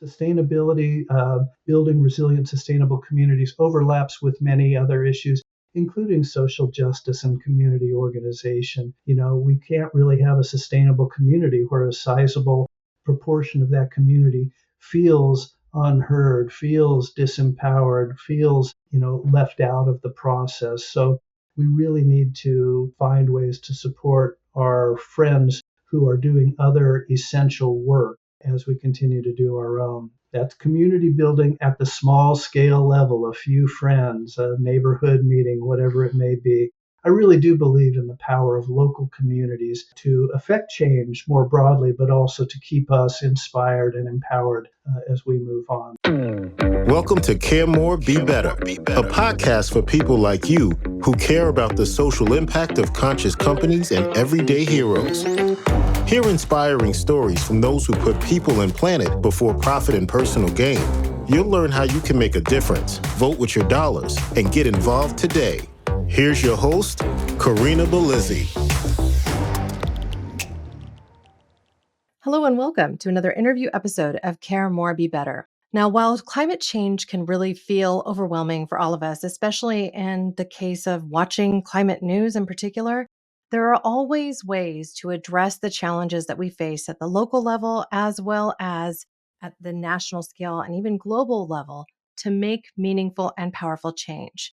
Sustainability, building resilient, sustainable communities overlaps with many other issues, including social justice and community organization. We can't really have a sustainable community where a sizable proportion of that community feels unheard, feels disempowered, feels, left out of the process. So we really need to find ways to support our friends who are doing other essential work as we continue to do our own. That's community building at the small scale level, a few friends, a neighborhood meeting, whatever it may be. I really do believe in the power of local communities to affect change more broadly, but also to keep us inspired and empowered as we move on. Welcome to Care More, Be Better, a podcast for people like you who care about the social impact of conscious companies and everyday heroes. Hear inspiring stories from those who put people and planet before profit and personal gain. You'll learn how you can make a difference, vote with your dollars, and get involved today. Here's your host, Karina Belizzi. Hello and welcome to another interview episode of Care More, Be Better. Now, while climate change can really feel overwhelming for all of us, especially in the case of watching climate news in particular, there are always ways to address the challenges that we face at the local level, as well as at the national scale and even global level to make meaningful and powerful change.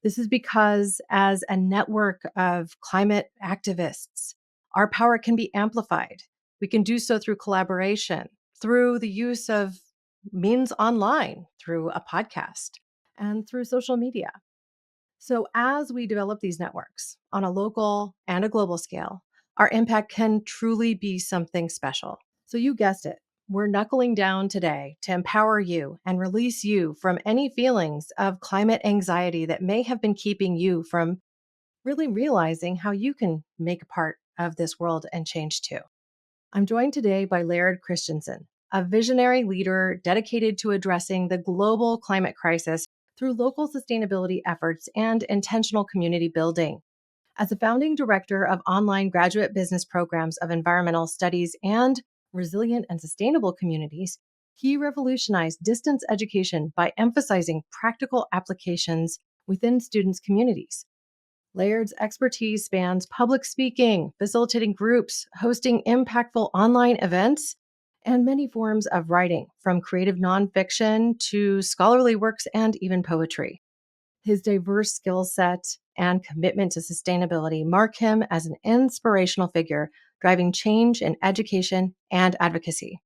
This is because as a network of climate activists, our power can be amplified. We can do so through collaboration, through the use of means online, through a podcast, and through social media. So as we develop these networks on a local and a global scale, our impact can truly be something special. So you guessed it. We're knuckling down today to empower you and release you from any feelings of climate anxiety that may have been keeping you from really realizing how you can make a part of this world and change too. I'm joined today by Laird Christensen, a visionary leader dedicated to addressing the global climate crisis through local sustainability efforts and intentional community building. As a founding director of online graduate business programs of environmental studies and resilient and sustainable communities, he revolutionized distance education by emphasizing practical applications within students' communities. Laird's expertise spans public speaking, facilitating groups, hosting impactful online events, and many forms of writing, from creative nonfiction to scholarly works and even poetry. His diverse skill set and commitment to sustainability mark him as an inspirational figure driving change in education and advocacy.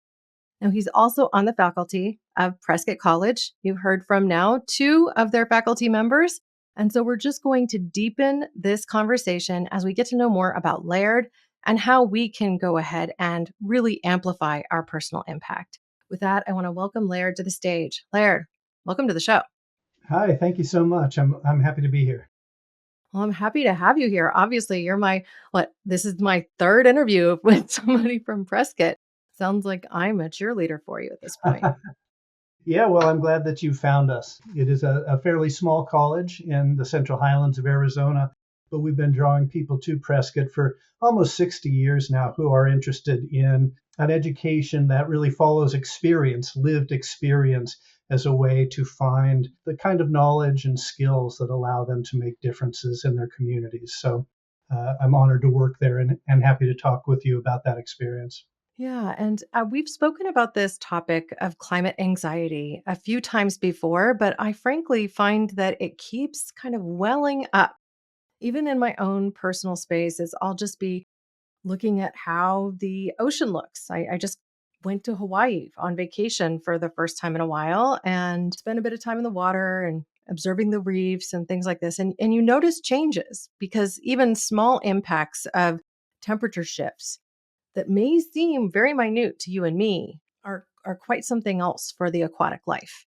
Now, he's also on the faculty of Prescott College. You've heard from now 2 of their faculty members. And so we're just going to deepen this conversation as we get to know more about Laird and how we can go ahead and really amplify our personal impact. With that, I want to welcome Laird to the stage. Laird, welcome to the show. Hi, thank you so much. I'm happy to be here. Well, I'm happy to have you here. Obviously, you're this is my 3rd interview with somebody from Prescott. Sounds like I'm a cheerleader for you at this point. Yeah, well, I'm glad that you found us. It is a fairly small college in the Central Highlands of Arizona, but we've been drawing people to Prescott for almost 60 years now who are interested in an education that really follows experience, lived experience, as a way to find the kind of knowledge and skills that allow them to make differences in their communities. So I'm honored to work there and happy to talk with you about that experience. Yeah, and we've spoken about this topic of climate anxiety a few times before, but I frankly find that it keeps kind of welling up. Even in my own personal spaces, I'll just be looking at how the ocean looks. I just went to Hawaii on vacation for the first time in a while and spent a bit of time in the water and observing the reefs and things like this. And you notice changes because even small impacts of temperature shifts that may seem very minute to you and me are quite something else for the aquatic life.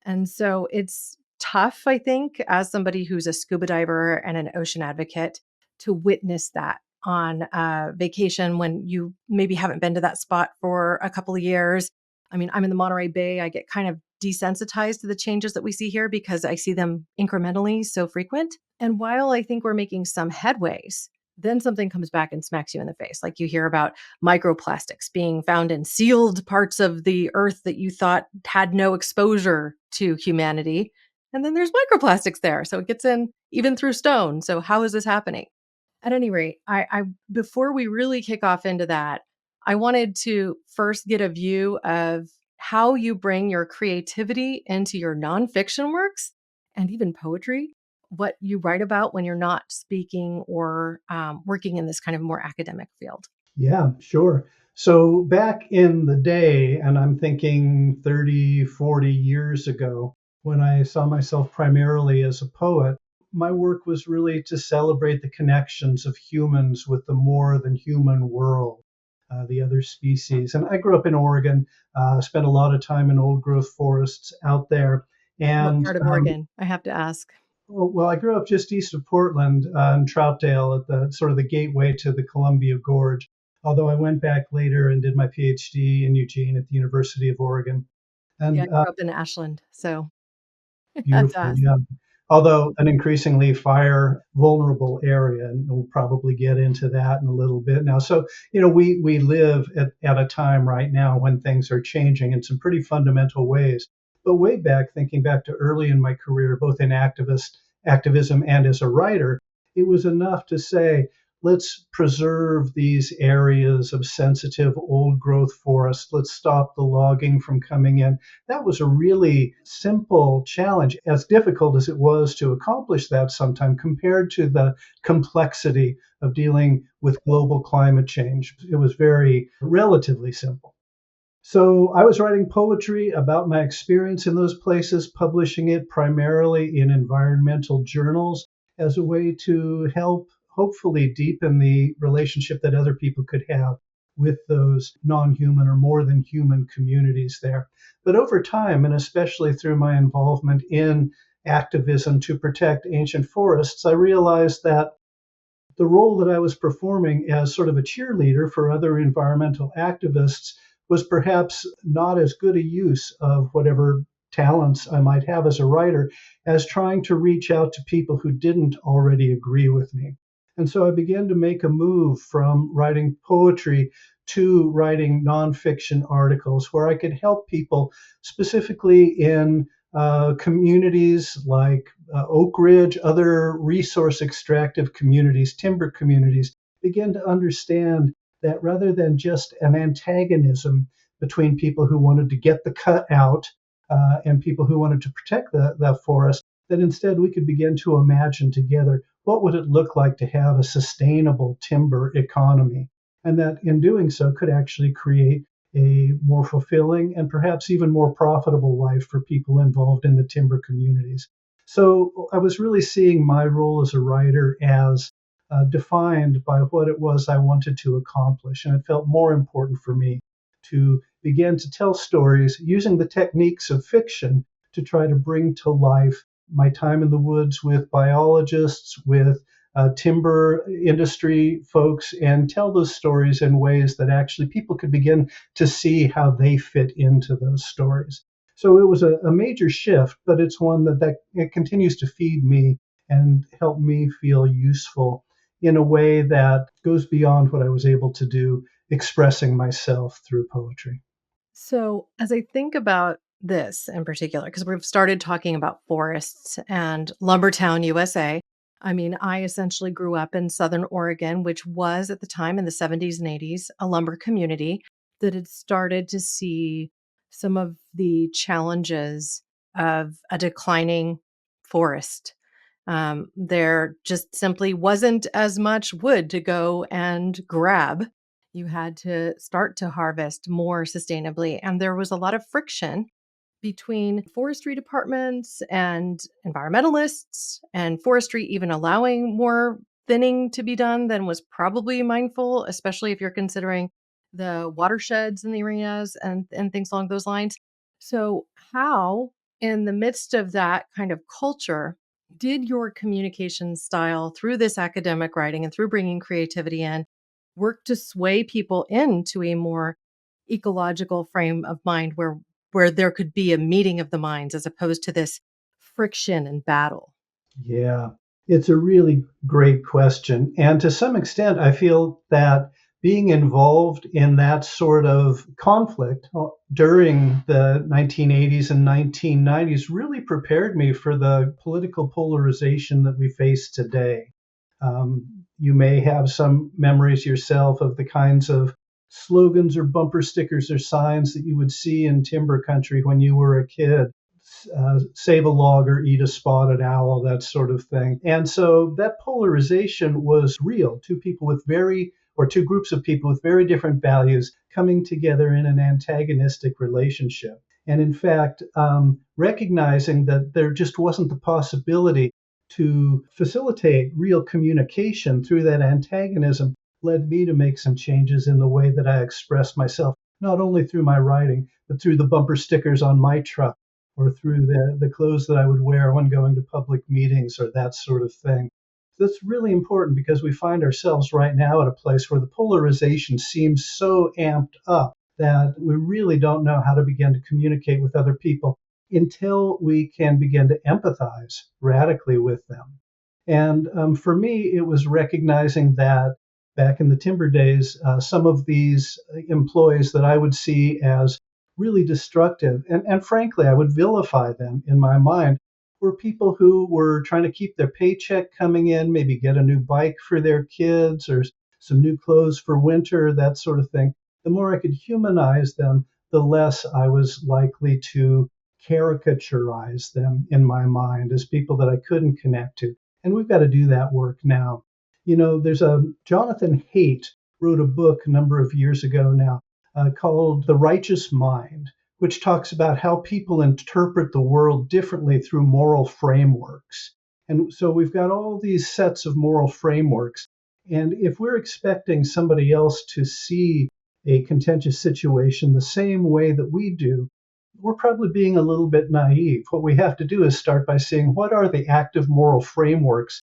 And so it's tough, I think, as somebody who's a scuba diver and an ocean advocate, to witness that on vacation when you maybe haven't been to that spot for a couple of years. I mean, I'm in the Monterey Bay. I get kind of desensitized to the changes that we see here because I see them incrementally so frequent. And while I think we're making some headways, then something comes back and smacks you in the face. Like you hear about microplastics being found in sealed parts of the earth that you thought had no exposure to humanity. And then there's microplastics there. So it gets in even through stone. So how is this happening? At any rate, I before we really kick off into that, I wanted to first get a view of how you bring your creativity into your nonfiction works and even poetry, what you write about when you're not speaking or working in this kind of more academic field. Yeah, sure. So back in the day, and I'm thinking 30, 40 years ago, when I saw myself primarily as a poet, my work was really to celebrate the connections of humans with the more than human world, the other species. And I grew up in Oregon, spent a lot of time in old growth forests out there. What And part of Oregon? I have to ask. well, I grew up just east of Portland in Troutdale at the sort of the gateway to the Columbia Gorge. Although I went back later and did my PhD in Eugene at the University of Oregon. Yeah, I And grew up in Ashland, so I had to beautiful, ask. yeah. Although an increasingly fire vulnerable area, and we'll probably get into that in a little bit now. So, we live at a time right now when things are changing in some pretty fundamental ways. But way back, thinking back to early in my career, both in activism and as a writer, it was enough to say, let's preserve these areas of sensitive old growth forests. Let's stop the logging from coming in. That was a really simple challenge, as difficult as it was to accomplish that sometime compared to the complexity of dealing with global climate change. It was very relatively simple. So I was writing poetry about my experience in those places, publishing it primarily in environmental journals as a way to help hopefully deepen the relationship that other people could have with those non human or more than human communities there. But over time, and especially through my involvement in activism to protect ancient forests, I realized that the role that I was performing as sort of a cheerleader for other environmental activists was perhaps not as good a use of whatever talents I might have as a writer as trying to reach out to people who didn't already agree with me. And so I began to make a move from writing poetry to writing nonfiction articles where I could help people specifically in communities like Oak Ridge, other resource extractive communities, timber communities, begin to understand that rather than just an antagonism between people who wanted to get the cut out and people who wanted to protect the forest, that instead we could begin to imagine together what would it look like to have a sustainable timber economy, and that in doing so could actually create a more fulfilling and perhaps even more profitable life for people involved in the timber communities. So I was really seeing my role as a writer as defined by what it was I wanted to accomplish. And it felt more important for me to begin to tell stories using the techniques of fiction to try to bring to life my time in the woods with biologists, with timber industry folks, and tell those stories in ways that actually people could begin to see how they fit into those stories. So it was a major shift, but it's one that it continues to feed me and help me feel useful in a way that goes beyond what I was able to do expressing myself through poetry. So, as I think about this in particular, because we've started talking about forests and Lumbertown, USA. I mean, I essentially grew up in Southern Oregon, which was at the time in the 70s and 80s a lumber community that had started to see some of the challenges of a declining forest. There just simply wasn't as much wood to go and grab. You had to start to harvest more sustainably. And there was a lot of friction between forestry departments and environmentalists, and forestry even allowing more thinning to be done than was probably mindful, especially if you're considering the watersheds in the areas and things along those lines. So, how, in the midst of that kind of culture, did your communication style through this academic writing and through bringing creativity in work to sway people into a more ecological frame of mind where there could be a meeting of the minds as opposed to this friction and battle? Yeah. It's a really great question. And to some extent, I feel that being involved in that sort of conflict during the 1980s and 1990s really prepared me for the political polarization that we face today. You may have some memories yourself of the kinds of slogans or bumper stickers or signs that you would see in timber country when you were a kid. Save a log or eat a spotted owl, that sort of thing. And so that polarization was real. Two groups of people with very different values coming together in an antagonistic relationship. And in fact, recognizing that there just wasn't the possibility to facilitate real communication through that antagonism led me to make some changes in the way that I expressed myself, not only through my writing, but through the bumper stickers on my truck or through the clothes that I would wear when going to public meetings or that sort of thing. That's really important because we find ourselves right now at a place where the polarization seems so amped up that we really don't know how to begin to communicate with other people until we can begin to empathize radically with them. And for me, it was recognizing that back in the timber days, some of these employees that I would see as really destructive, and frankly, I would vilify them in my mind, were people who were trying to keep their paycheck coming in, maybe get a new bike for their kids or some new clothes for winter, that sort of thing. The more I could humanize them, the less I was likely to caricaturize them in my mind as people that I couldn't connect to. And we've got to do that work now. There's a Jonathan Haidt wrote a book a number of years ago now called The Righteous Mind, which talks about how people interpret the world differently through moral frameworks. And so we've got all these sets of moral frameworks. And if we're expecting somebody else to see a contentious situation the same way that we do, we're probably being a little bit naive. What we have to do is start by seeing what are the active moral frameworks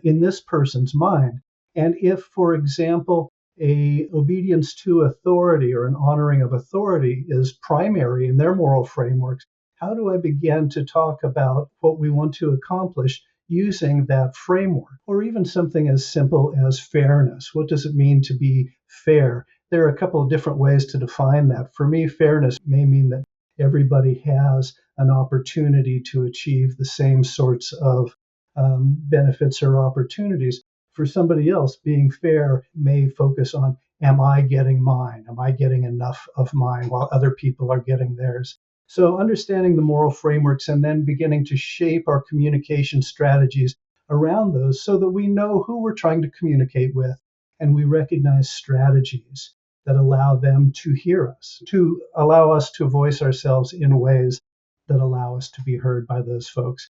in this person's mind. And if, for example, a obedience to authority or an honoring of authority is primary in their moral frameworks, how do I begin to talk about what we want to accomplish using that framework? Or even something as simple as fairness. What does it mean to be fair? There are a couple of different ways to define that. For me, fairness may mean that everybody has an opportunity to achieve the same sorts of benefits or opportunities. For somebody else, being fair may focus on, am I getting mine? Am I getting enough of mine while other people are getting theirs? So, understanding the moral frameworks and then beginning to shape our communication strategies around those so that we know who we're trying to communicate with and we recognize strategies that allow them to hear us, to allow us to voice ourselves in ways that allow us to be heard by those folks.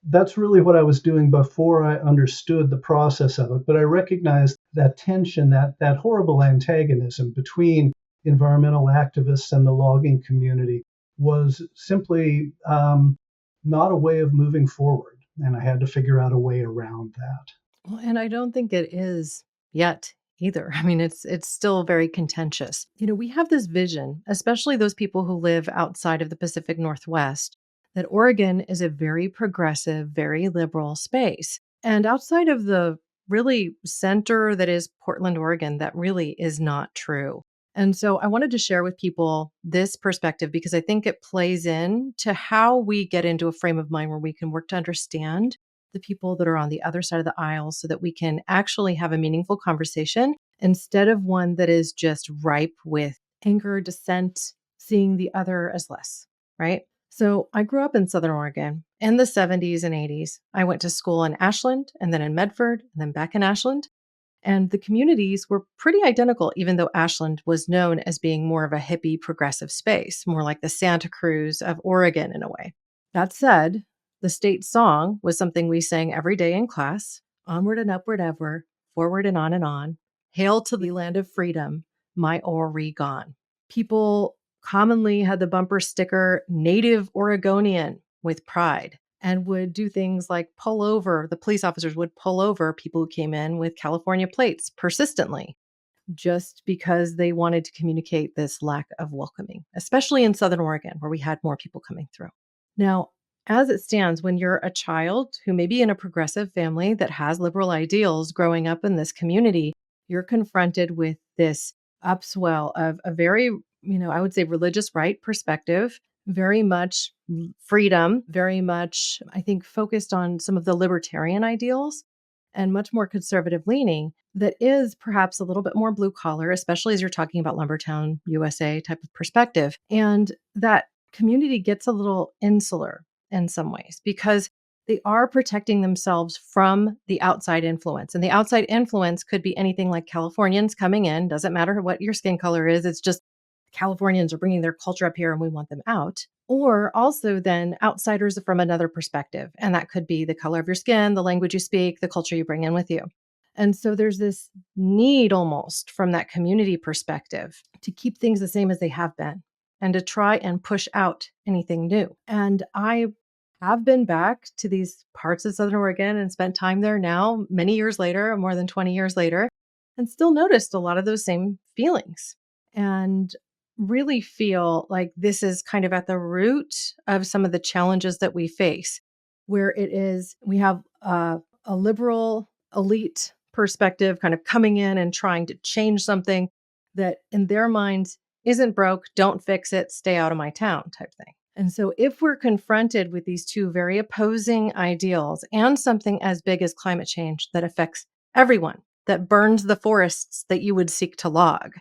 That's really what I was doing before I understood the process of it. But I recognized that tension, that horrible antagonism between environmental activists and the logging community was simply not a way of moving forward. And I had to figure out a way around that. Well, and I don't think it is yet either. I mean, it's still very contentious. We have this vision, especially those people who live outside of the Pacific Northwest, that Oregon is a very progressive, very liberal space. And outside of the really center that is Portland, Oregon, that really is not true. And so I wanted to share with people this perspective because I think it plays in to how we get into a frame of mind where we can work to understand the people that are on the other side of the aisle so that we can actually have a meaningful conversation instead of one that is just ripe with anger, dissent, seeing the other as less, right? So I grew up in Southern Oregon in the 70s and 80s. I went to school in Ashland and then in Medford and then back in Ashland. And the communities were pretty identical, even though Ashland was known as being more of a hippie progressive space, more like the Santa Cruz of Oregon in a way. That said, the state song was something we sang every day in class: onward and upward ever, forward and on. Hail to the land of freedom, my Oregon. People commonly had the bumper sticker Native Oregonian with pride and would do things like pull over. The police officers would pull over people who came in with California plates persistently just because they wanted to communicate this lack of welcoming, especially in Southern Oregon, where we had more people coming through. Now, as it stands, when you're a child who may be in a progressive family that has liberal ideals growing up in this community, you're confronted with this upswell of a very, I would say religious right perspective, very much freedom, very much, I think, focused on some of the libertarian ideals and much more conservative leaning that is perhaps a little bit more blue collar, especially as you're talking about Lumbertown, USA type of perspective. And that community gets a little insular in some ways because they are protecting themselves from the outside influence. And the outside influence could be anything like Californians coming in, doesn't matter what your skin color is, it's just Californians are bringing their culture up here and we want them out. Or also then outsiders from another perspective. And that could be the color of your skin, the language you speak, the culture you bring in with you. And so there's this need almost from that community perspective to keep things the same as they have been and to try and push out anything new. And I have been back to these parts of Southern Oregon and spent time there now, many years later, more than 20 years later, and still noticed a lot of those same feelings and really feel like this is kind of at the root of some of the challenges that we face, where it is we have a liberal elite perspective kind of coming in and trying to change something that in their minds isn't broke, don't fix it, stay out of my town type thing. And so, if we're confronted with these two very opposing ideals and something as big as climate change that affects everyone, that burns the forests that you would seek to log,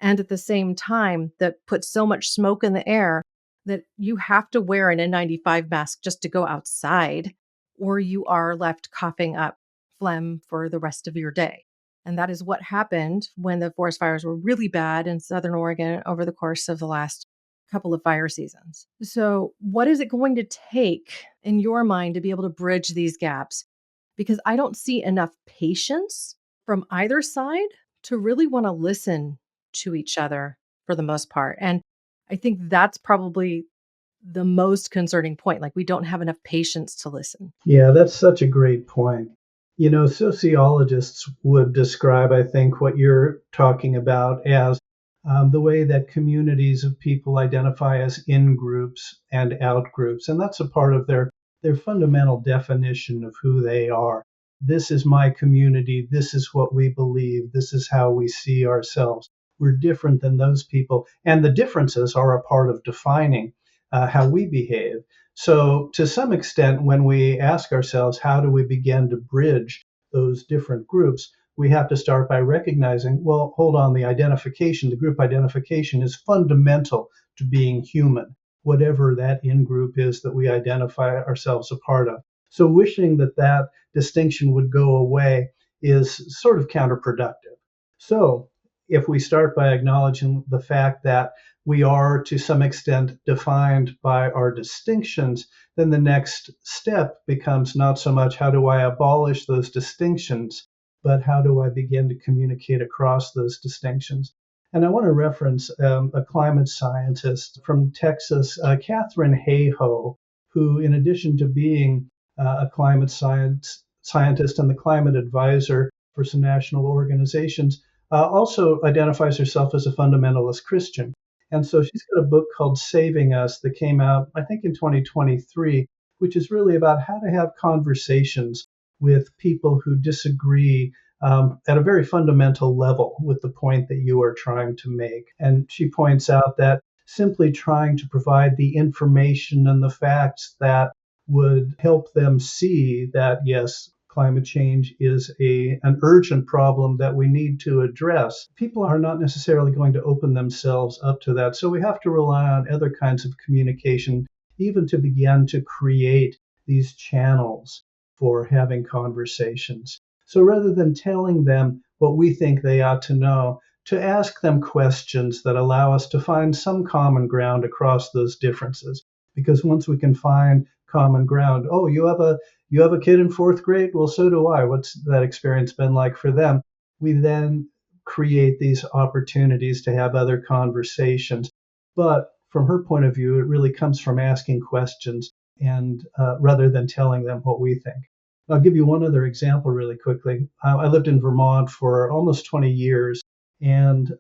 and at the same time, that puts so much smoke in the air that you have to wear an N95 mask just to go outside, or you are left coughing up phlegm for the rest of your day. And that is what happened when the forest fires were really bad in Southern Oregon over the course of the last couple of fire seasons. So, what is it going to take in your mind to be able to bridge these gaps? Because I don't see enough patience from either side to really want to listen to each other for the most part. And I think that's probably the most concerning point. Like, we don't have enough patience to listen. Yeah, that's such a great point. Sociologists would describe, I think, what you're talking about as the way that communities of people identify as in groups and out groups. And that's a part of their fundamental definition of who they are. This is my community. This is what we believe. This is how we see ourselves. We're different than those people. And the differences are a part of defining how we behave. So, to some extent, when we ask ourselves, how do we begin to bridge those different groups, we have to start by recognizing, well, hold on, the group identification is fundamental to being human, whatever that in group is that we identify ourselves a part of. So, wishing that that distinction would go away is sort of counterproductive. So, if we start by acknowledging the fact that we are to some extent defined by our distinctions, then the next step becomes not so much how do I abolish those distinctions, but how do I begin to communicate across those distinctions? And I want to reference a climate scientist from Texas, Catherine Hayhoe, who, in addition to being a climate scientist and the climate advisor for some national organizations, also identifies herself as a fundamentalist Christian. And so she's got a book called Saving Us that came out, I think, in 2023, which is really about how to have conversations with people who disagree at a very fundamental level with the point that you are trying to make. And she points out that simply trying to provide the information and the facts that would help them see that, yes, climate change is an urgent problem that we need to address. People are not necessarily going to open themselves up to that. So we have to rely on other kinds of communication, even to begin to create these channels for having conversations. So rather than telling them what we think they ought to know, to ask them questions that allow us to find some common ground across those differences. Because once we can find common ground, oh, you have a kid in fourth grade? Well, so do I. What's that experience been like for them? We then create these opportunities to have other conversations. But from her point of view, it really comes from asking questions and rather than telling them what we think. I'll give you one other example really quickly. I lived in Vermont for almost 20 years, and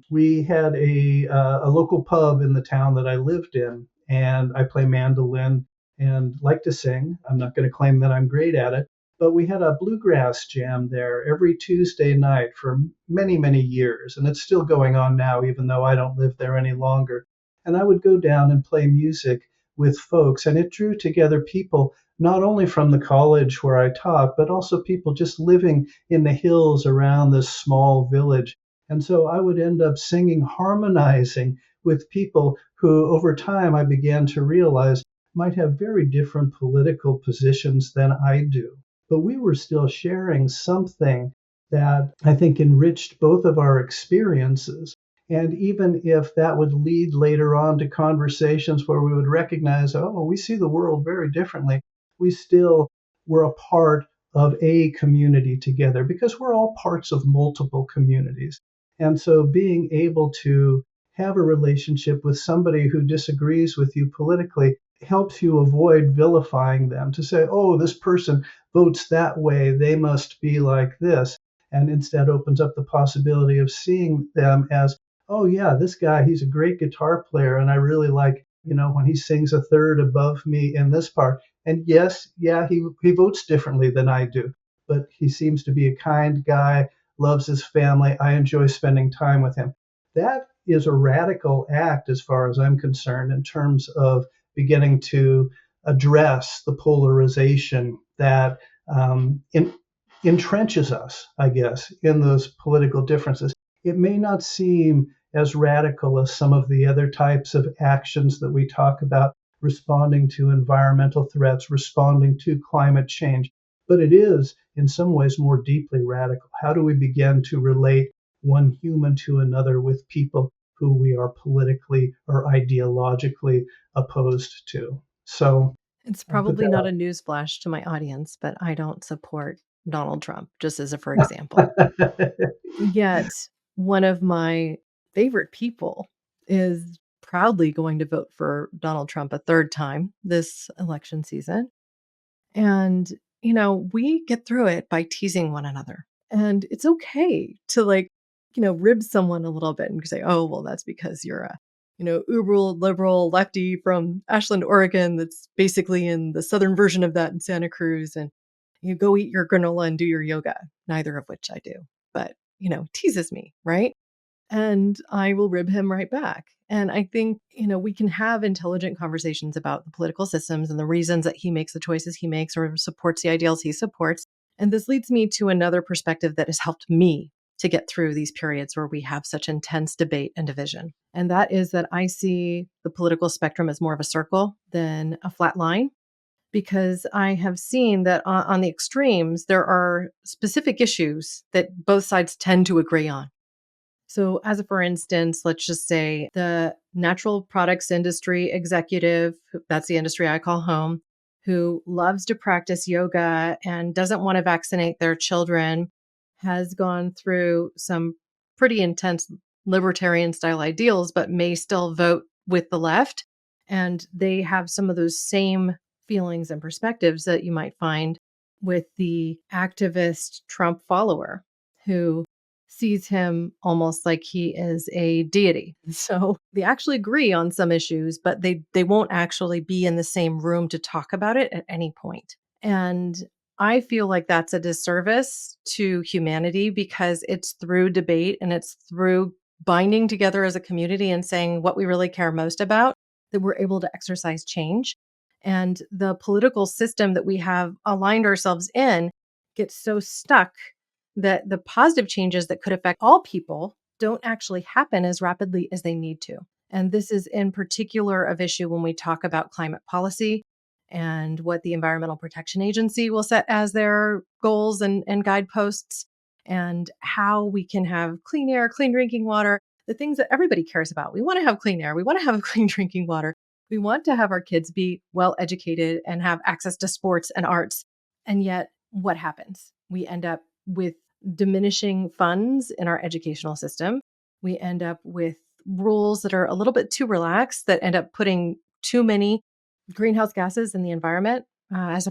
we had a local pub in the town that I lived in, and I play mandolin. and like to sing. I'm not going to claim that I'm great at it, but we had a bluegrass jam there every Tuesday night for many, many years. And it's still going on now, even though I don't live there any longer. And I would go down and play music with folks, and it drew together people not only from the college where I taught, but also people just living in the hills around this small village. And so I would end up singing, harmonizing with people who, over time, I began to realize might have very different political positions than I do. But we were still sharing something that I think enriched both of our experiences. And even if that would lead later on to conversations where we would recognize, oh, we see the world very differently, we still were a part of a community together because we're all parts of multiple communities. And so being able to have a relationship with somebody who disagrees with you politically helps you avoid vilifying them, to say, oh, this person votes that way, they must be like this. And instead opens up the possibility of seeing them as, oh, yeah, this guy, he's a great guitar player. And I really like, when he sings a third above me in this part. And yes, yeah, he votes differently than I do, but he seems to be a kind guy, loves his family. I enjoy spending time with him. That is a radical act, as far as I'm concerned, in terms of beginning to address the polarization that entrenches us, I guess, in those political differences. It may not seem as radical as some of the other types of actions that we talk about, responding to environmental threats, responding to climate change, but it is in some ways more deeply radical. How do we begin to relate one human to another with people who we are politically or ideologically opposed to? So It's I'll put probably not that a newsflash to my audience, but I don't support Donald Trump, just as a for example. out. Yet, one of my favorite people is proudly going to vote for Donald Trump a third time this election season. And, we get through it by teasing one another. And it's okay to rib someone a little bit and say, oh, well, that's because you're a, uber liberal lefty from Ashland, Oregon, that's basically in the southern version of that in Santa Cruz. And you go eat your granola and do your yoga, neither of which I do. But, teases me, right? And I will rib him right back. And I think, we can have intelligent conversations about the political systems and the reasons that he makes the choices he makes or supports the ideals he supports. And this leads me to another perspective that has helped me to get through these periods where we have such intense debate and division. And that is that I see the political spectrum as more of a circle than a flat line, because I have seen that on the extremes, there are specific issues that both sides tend to agree on. So, as a for instance, let's just say the natural products industry executive, that's the industry I call home, who loves to practice yoga and doesn't want to vaccinate their children, has gone through some pretty intense libertarian style ideals, but may still vote with the left. And they have some of those same feelings and perspectives that you might find with the activist Trump follower who sees him almost like he is a deity. So they actually agree on some issues, but they won't actually be in the same room to talk about it at any point. And I feel like that's a disservice to humanity because it's through debate and it's through binding together as a community and saying what we really care most about that we're able to exercise change. And the political system that we have aligned ourselves in gets so stuck that the positive changes that could affect all people don't actually happen as rapidly as they need to. And this is in particular of issue when we talk about climate policy and what the Environmental Protection Agency will set as their goals and guideposts, and how we can have clean air, clean drinking water, the things that everybody cares about. We want to have clean air. We want to have clean drinking water. We want to have our kids be well educated and have access to sports and arts. And yet, what happens? We end up with diminishing funds in our educational system. We end up with rules that are a little bit too relaxed that end up putting too many greenhouse gases in the environment.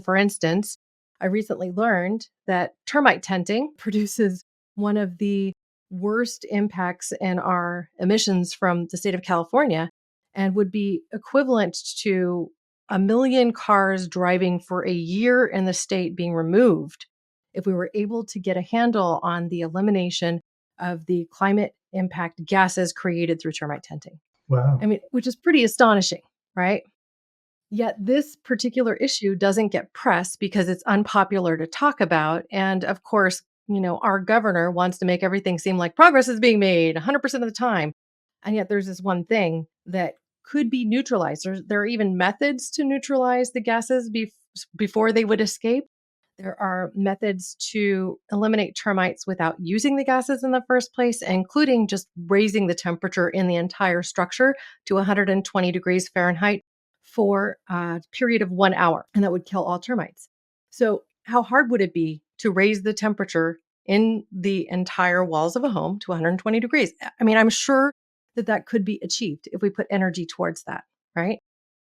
For instance, I recently learned that termite tenting produces one of the worst impacts in our emissions from the state of California and would be equivalent to 1 million cars driving for a year in the state being removed if we were able to get a handle on the elimination of the climate impact gases created through termite tenting. Wow. I mean, which is pretty astonishing, right? Yet this particular issue doesn't get press because it's unpopular to talk about. And of course, our governor wants to make everything seem like progress is being made 100% of the time. And yet there's this one thing that could be neutralized. There are even methods to neutralize the gases before they would escape. There are methods to eliminate termites without using the gases in the first place, including just raising the temperature in the entire structure to 120 degrees Fahrenheit for a period of 1 hour, and that would kill all termites. So, how hard would it be to raise the temperature in the entire walls of a home to 120 degrees? I mean, I'm sure that could be achieved if we put energy towards that, right?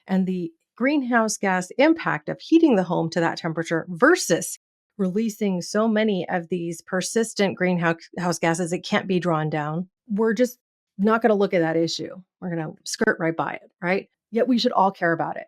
And the greenhouse gas impact of heating the home to that temperature versus releasing so many of these persistent greenhouse gases that can't be drawn down, we're just not going to look at that issue. We're going to skirt right by it, right? Yet we should all care about it.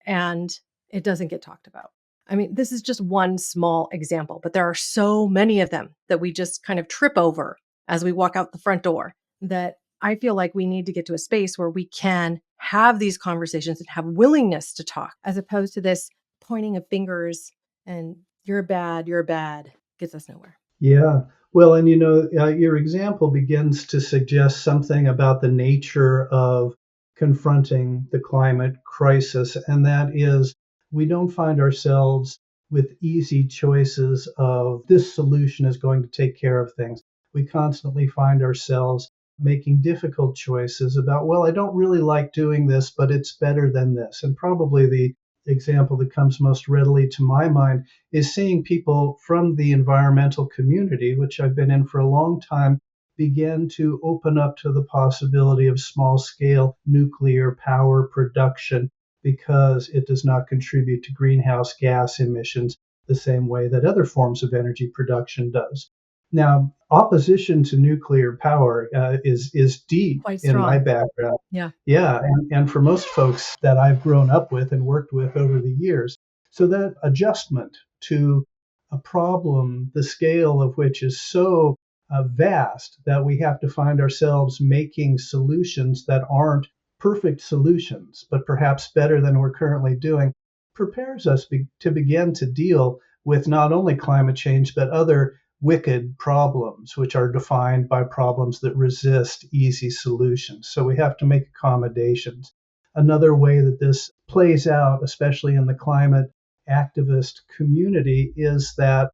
And it doesn't get talked about. I mean, this is just one small example, but there are so many of them that we just kind of trip over as we walk out the front door that I feel like we need to get to a space where we can have these conversations and have willingness to talk, as opposed to this pointing of fingers and you're bad, gets us nowhere. Yeah. Well, and your example begins to suggest something about the nature of confronting the climate crisis, and that is we don't find ourselves with easy choices of this solution is going to take care of things. We constantly find ourselves making difficult choices about, well, I don't really like doing this, but it's better than this. And probably the example that comes most readily to my mind is seeing people from the environmental community, which I've been in for a long time, begin to open up to the possibility of small scale nuclear power production because it does not contribute to greenhouse gas emissions the same way that other forms of energy production does. Now, opposition to nuclear power is deep Quite in my strong. background. Yeah. Yeah, and for most folks that I've grown up with and worked with over the years. So that adjustment to a problem, the scale of which is so vast that we have to find ourselves making solutions that aren't perfect solutions, but perhaps better than we're currently doing, prepares us to begin to deal with not only climate change, but other wicked problems, which are defined by problems that resist easy solutions. So we have to make accommodations. Another way that this plays out, especially in the climate activist community, is that,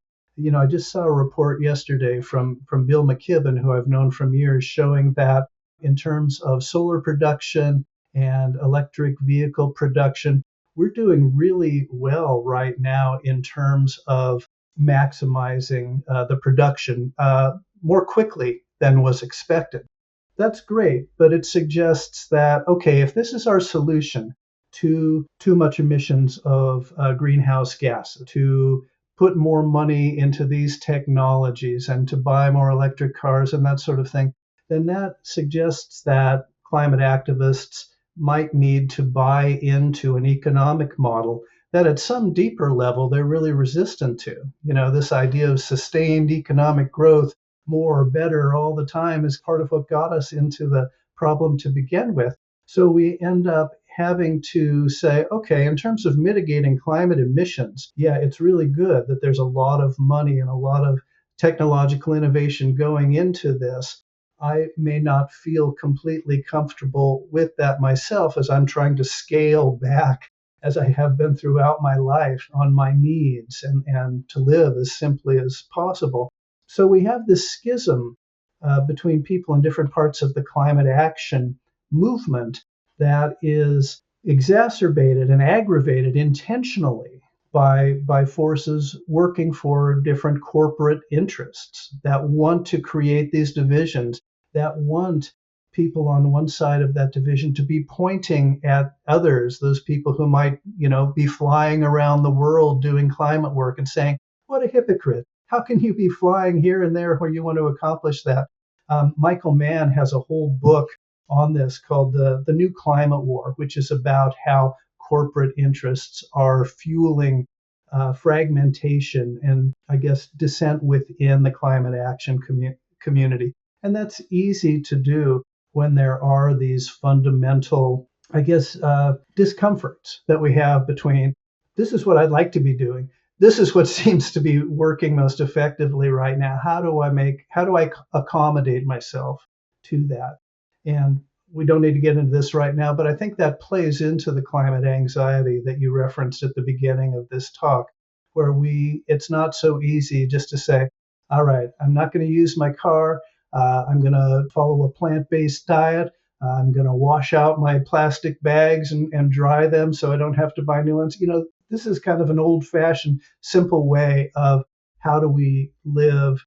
I just saw a report yesterday from Bill McKibben, who I've known from years, showing that in terms of solar production and electric vehicle production, we're doing really well right now in terms of maximizing the production more quickly than was expected. That's great, but it suggests that, okay, if this is our solution to too much emissions of greenhouse gas, to put more money into these technologies and to buy more electric cars and that sort of thing, then that suggests that climate activists might need to buy into an economic model that at some deeper level they're really resistant to. This idea of sustained economic growth, more, better, all the time is part of what got us into the problem to begin with. So we end up having to say, okay, in terms of mitigating climate emissions, yeah, it's really good that there's a lot of money and a lot of technological innovation going into this. I may not feel completely comfortable with that myself as I'm trying to scale back, as I have been throughout my life, on my needs and to live as simply as possible. So we have this schism between people in different parts of the climate action movement that is exacerbated and aggravated intentionally by forces working for different corporate interests that want to create these divisions, that want people on one side of that division to be pointing at others, those people who might, be flying around the world doing climate work and saying, what a hypocrite. How can you be flying here and there where you want to accomplish that? Michael Mann has a whole book on this called The New Climate War, which is about how corporate interests are fueling fragmentation and, I guess, dissent within the climate action community. And that's easy to do when there are these fundamental, I guess, discomforts that we have between this is what I'd like to be doing. This is what seems to be working most effectively right now. How do I accommodate myself to that? And we don't need to get into this right now, but I think that plays into the climate anxiety that you referenced at the beginning of this talk, where it's not so easy just to say, all right, I'm not going to use my car. I'm going to follow a plant-based diet. I'm going to wash out my plastic bags and dry them so I don't have to buy new ones. This is kind of an old-fashioned, simple way of how do we live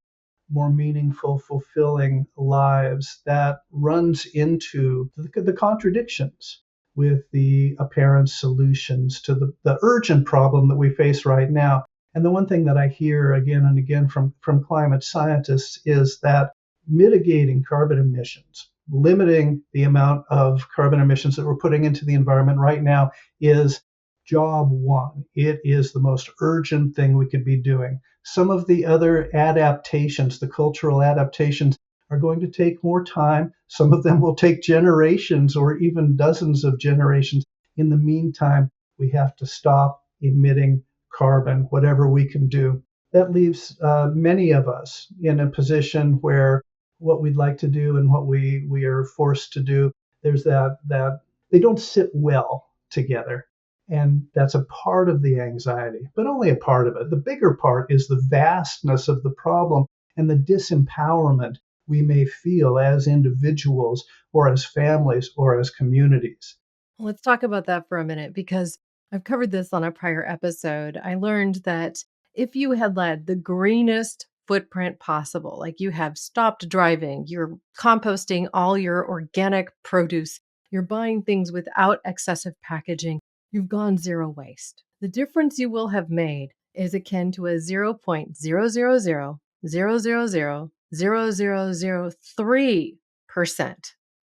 more meaningful, fulfilling lives that runs into the contradictions with the apparent solutions to the urgent problem that we face right now. And the one thing that I hear again and again from climate scientists is that mitigating carbon emissions, limiting the amount of carbon emissions that we're putting into the environment right now is job one. It is the most urgent thing we could be doing. Some of the other adaptations, the cultural adaptations, are going to take more time. Some of them will take generations or even dozens of generations. In the meantime, we have to stop emitting carbon, whatever we can do. That leaves many of us in a position where what we'd like to do and what we are forced to do, there's that they don't sit well together. And that's a part of the anxiety, but only a part of it. The bigger part is the vastness of the problem and the disempowerment we may feel as individuals or as families or as communities. Let's talk about that for a minute, because I've covered this on a prior episode. I learned that if you had led the greenest footprint possible, like you have stopped driving, you're composting all your organic produce, you're buying things without excessive packaging, you've gone zero waste. The difference you will have made is akin to a 0.000000003%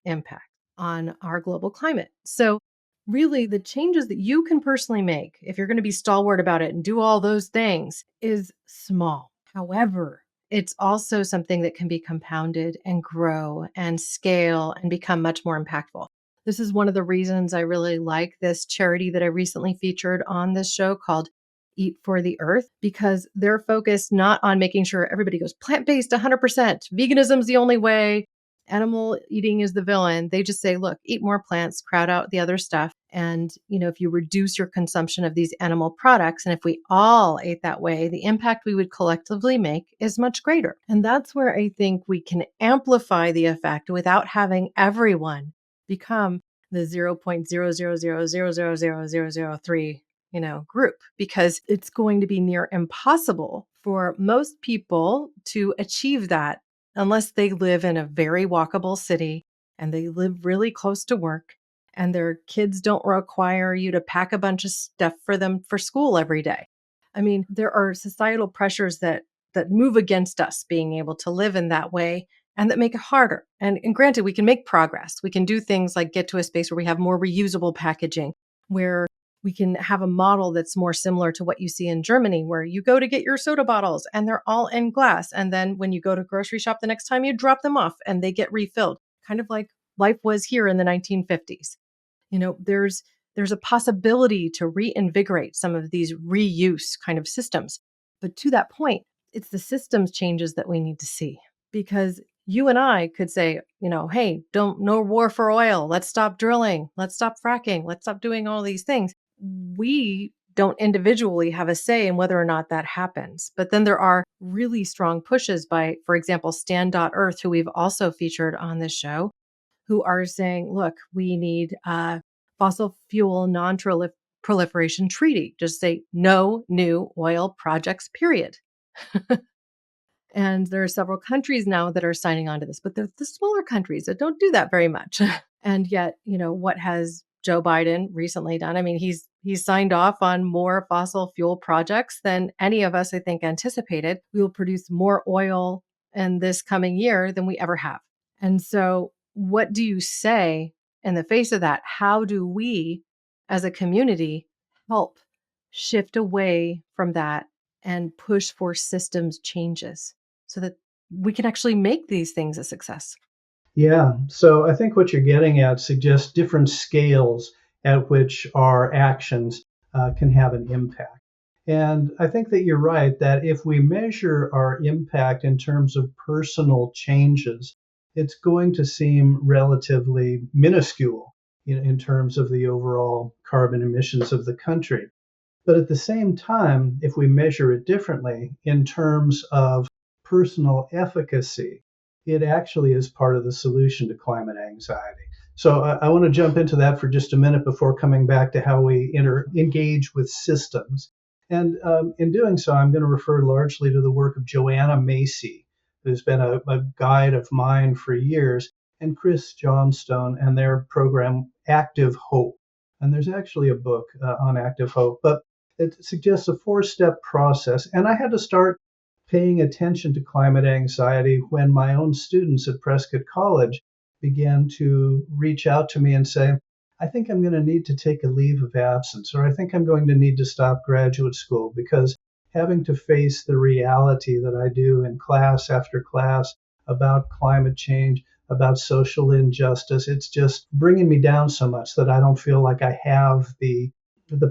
impact on our global climate. So really, the changes that you can personally make, if you're going to be stalwart about it and do all those things, is small. However, it's also something that can be compounded and grow and scale and become much more impactful. This is one of the reasons I really like this charity that I recently featured on this show called Eat for the Earth, because they're focused not on making sure everybody goes plant-based 100%. Veganism's the only way. Animal eating is the villain. They just say, look, eat more plants, crowd out the other stuff. And, if you reduce your consumption of these animal products, and if we all ate that way, the impact we would collectively make is much greater. And that's where I think we can amplify the effect without having everyone become the 0.000000003 group, because it's going to be near impossible for most people to achieve that unless they live in a very walkable city and they live really close to work and their kids don't require you to pack a bunch of stuff for them for school every day. I mean, there are societal pressures that move against us being able to live in that way and that make it harder. And granted, we can make progress. We can do things like get to a space where we have more reusable packaging, where we can have a model that's more similar to what you see in Germany, where you go to get your soda bottles and they're all in glass. And then when you go to grocery shop the next time, you drop them off and they get refilled, kind of like life was here in the 1950s. There's a possibility to reinvigorate some of these reuse kind of systems. But to that point, it's the systems changes that we need to see, because you and I could say, hey, no war for oil. Let's stop drilling. Let's stop fracking. Let's stop doing all these things. We don't individually have a say in whether or not that happens. But then there are really strong pushes by, for example, Stand.Earth, who we've also featured on this show, who are saying, look, we need a fossil fuel non-proliferation treaty. Just say no new oil projects, period. And there are several countries now that are signing on to this, but they're the smaller countries that don't do that very much. And yet, what has Joe Biden recently done? I mean, he's signed off on more fossil fuel projects than any of us, I think, anticipated. We will produce more oil in this coming year than we ever have. And so what do you say in the face of that? How do we as a community, help shift away from that and push for systems changes so that we can actually make these things a success? Yeah. So I think what you're getting at suggests different scales at which our actions can have an impact. And I think that you're right that if we measure our impact in terms of personal changes, it's going to seem relatively minuscule in terms of the overall carbon emissions of the country. But at the same time, if we measure it differently in terms of personal efficacy, it actually is part of the solution to climate anxiety. So I want to jump into that for just a minute before coming back to how we engage with systems. And in doing so, I'm going to refer largely to the work of Joanna Macy, who's been a guide of mine for years, and Chris Johnstone and their program Active Hope. And there's actually a book on Active Hope. But it suggests a four-step process. And I had to start paying attention to climate anxiety when my own students at Prescott College began to reach out to me and say, I think I'm going to need to take a leave of absence, or I think I'm going to need to stop graduate school because having to face the reality that I do in class after class about climate change, about social injustice, it's just bringing me down so much that I don't feel like I have the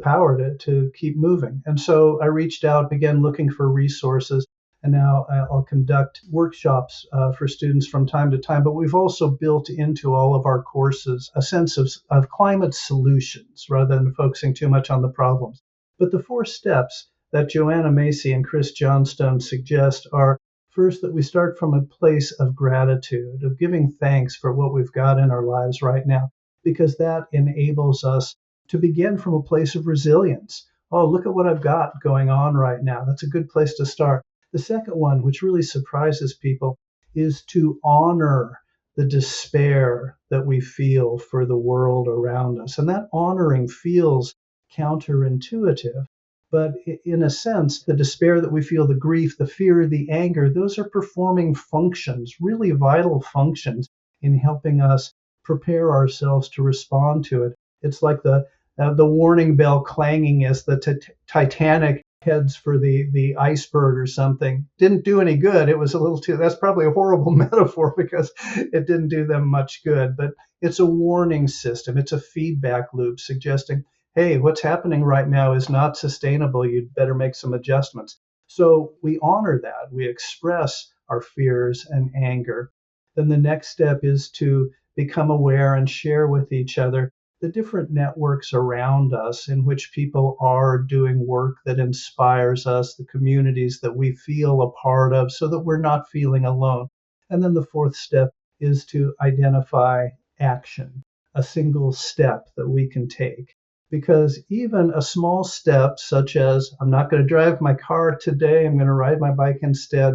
power to keep moving. And so I reached out, began looking for resources, and now I'll conduct workshops for students from time to time. But we've also built into all of our courses a sense of climate solutions rather than focusing too much on the problems. But the four steps that Joanna Macy and Chris Johnstone suggest are first, that we start from a place of gratitude, of giving thanks for what we've got in our lives right now, because that enables us to begin from a place of resilience. Oh, look at what I've got going on right now. That's a good place to start. The second one, which really surprises people, is to honor the despair that we feel for the world around us. And that honoring feels counterintuitive. But in a sense, the despair that we feel, the grief, the fear, the anger, those are performing functions, really vital functions in helping us prepare ourselves to respond to it. It's like the warning bell clanging as the Titanic heads for the iceberg or something. Didn't do any good. It was a little too, that's probably a horrible metaphor because it didn't do them much good. But it's a warning system. It's a feedback loop suggesting, hey, what's happening right now is not sustainable. You'd better make some adjustments. So we honor that. We express our fears and anger. Then the next step is to become aware and share with each other the different networks around us in which people are doing work that inspires us, the communities that we feel a part of, so that we're not feeling alone. And then the fourth step is to identify action, a single step that we can take. Because even a small step, such as I'm not going to drive my car today, I'm going to ride my bike instead,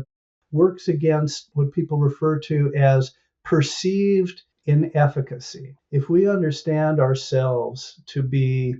works against what people refer to as perceived inefficacy. If we understand ourselves to be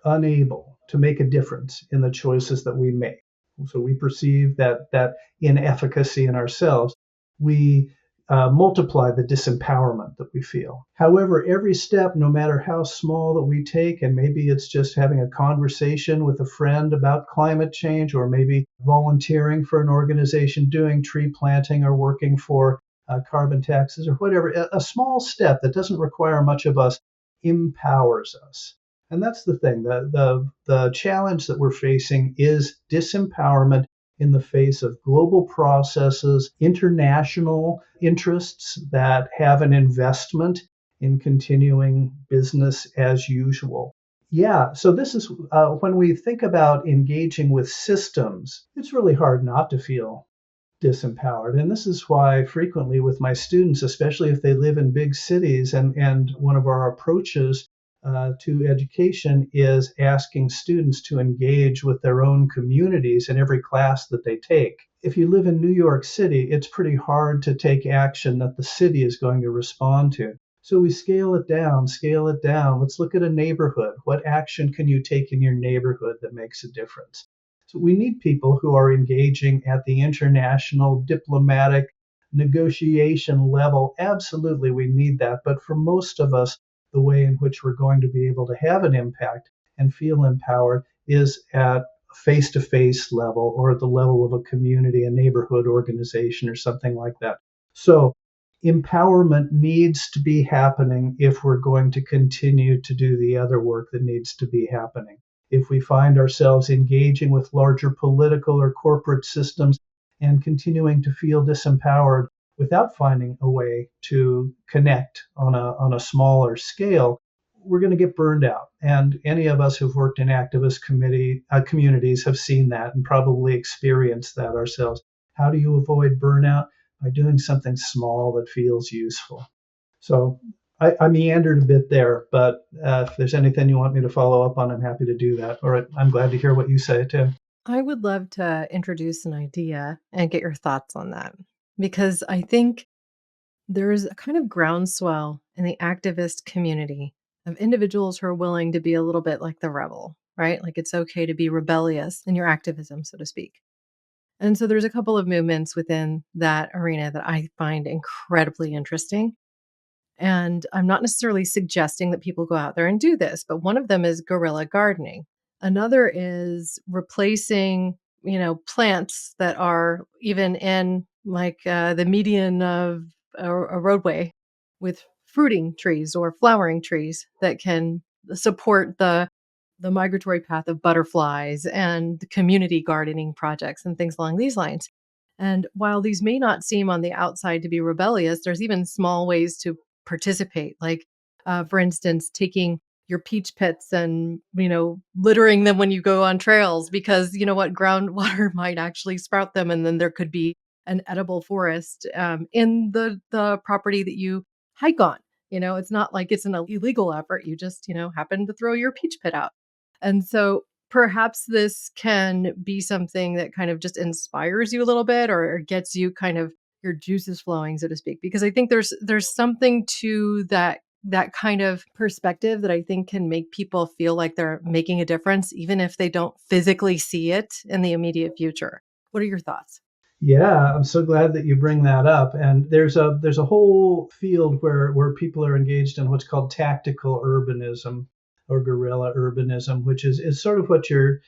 unable to make a difference in the choices that we make, so we perceive that inefficacy in ourselves, we multiply the disempowerment that we feel. However, every step, no matter how small that we take, and maybe it's just having a conversation with a friend about climate change, or maybe volunteering for an organization doing tree planting or working for carbon taxes or whatever, a small step that doesn't require much of us empowers us. And that's the thing. The challenge that we're facing is disempowerment in the face of global processes, international interests that have an investment in continuing business as usual. Yeah, so this is when we think about engaging with systems, it's really hard not to feel disempowered. And this is why frequently with my students, especially if they live in big cities, and one of our approaches to education is asking students to engage with their own communities in every class that they take. If you live in New York City, it's pretty hard to take action that the city is going to respond to. So we scale it down, scale it down. Let's look at a neighborhood. What action can you take in your neighborhood that makes a difference? So we need people who are engaging at the international diplomatic negotiation level. Absolutely, we need that. But for most of us, the way in which we're going to be able to have an impact and feel empowered is at face-to-face level or at the level of a community, a neighborhood organization, or something like that. So empowerment needs to be happening if we're going to continue to do the other work that needs to be happening. If we find ourselves engaging with larger political or corporate systems and continuing to feel disempowered without finding a way to connect on a smaller scale, we're going to get burned out. And any of us who've worked in activist communities have seen that and probably experienced that ourselves. How do you avoid burnout? By doing something small that feels useful. So I meandered a bit there, but if there's anything you want me to follow up on, I'm happy to do that. Or I'm glad to hear what you say too. I would love to introduce an idea and get your thoughts on that because I think there's a kind of groundswell in the activist community of individuals who are willing to be a little bit like the rebel, right? Like it's okay to be rebellious in your activism, so to speak. And so there's a couple of movements within that arena that I find incredibly interesting. And I'm not necessarily suggesting that people go out there and do this, but one of them is guerrilla gardening. Another is replacing, plants that are even in like the median of a roadway with fruiting trees or flowering trees that can support the migratory path of butterflies and community gardening projects and things along these lines. And while these may not seem on the outside to be rebellious, there's even small ways to participate. Like, for instance, taking your peach pits and, littering them when you go on trails because you know what, groundwater might actually sprout them. And then there could be an edible forest in the property that you hike on. It's not like it's an illegal effort. You just, happen to throw your peach pit out. And so perhaps this can be something that kind of just inspires you a little bit or gets you kind of your juices flowing, so to speak, because I think there's something to that kind of perspective that I think can make people feel like they're making a difference, even if they don't physically see it in the immediate future. What are your thoughts? Yeah, I'm so glad that you bring that up. And there's a whole field where people are engaged in what's called tactical urbanism or guerrilla urbanism, which is sort of what you're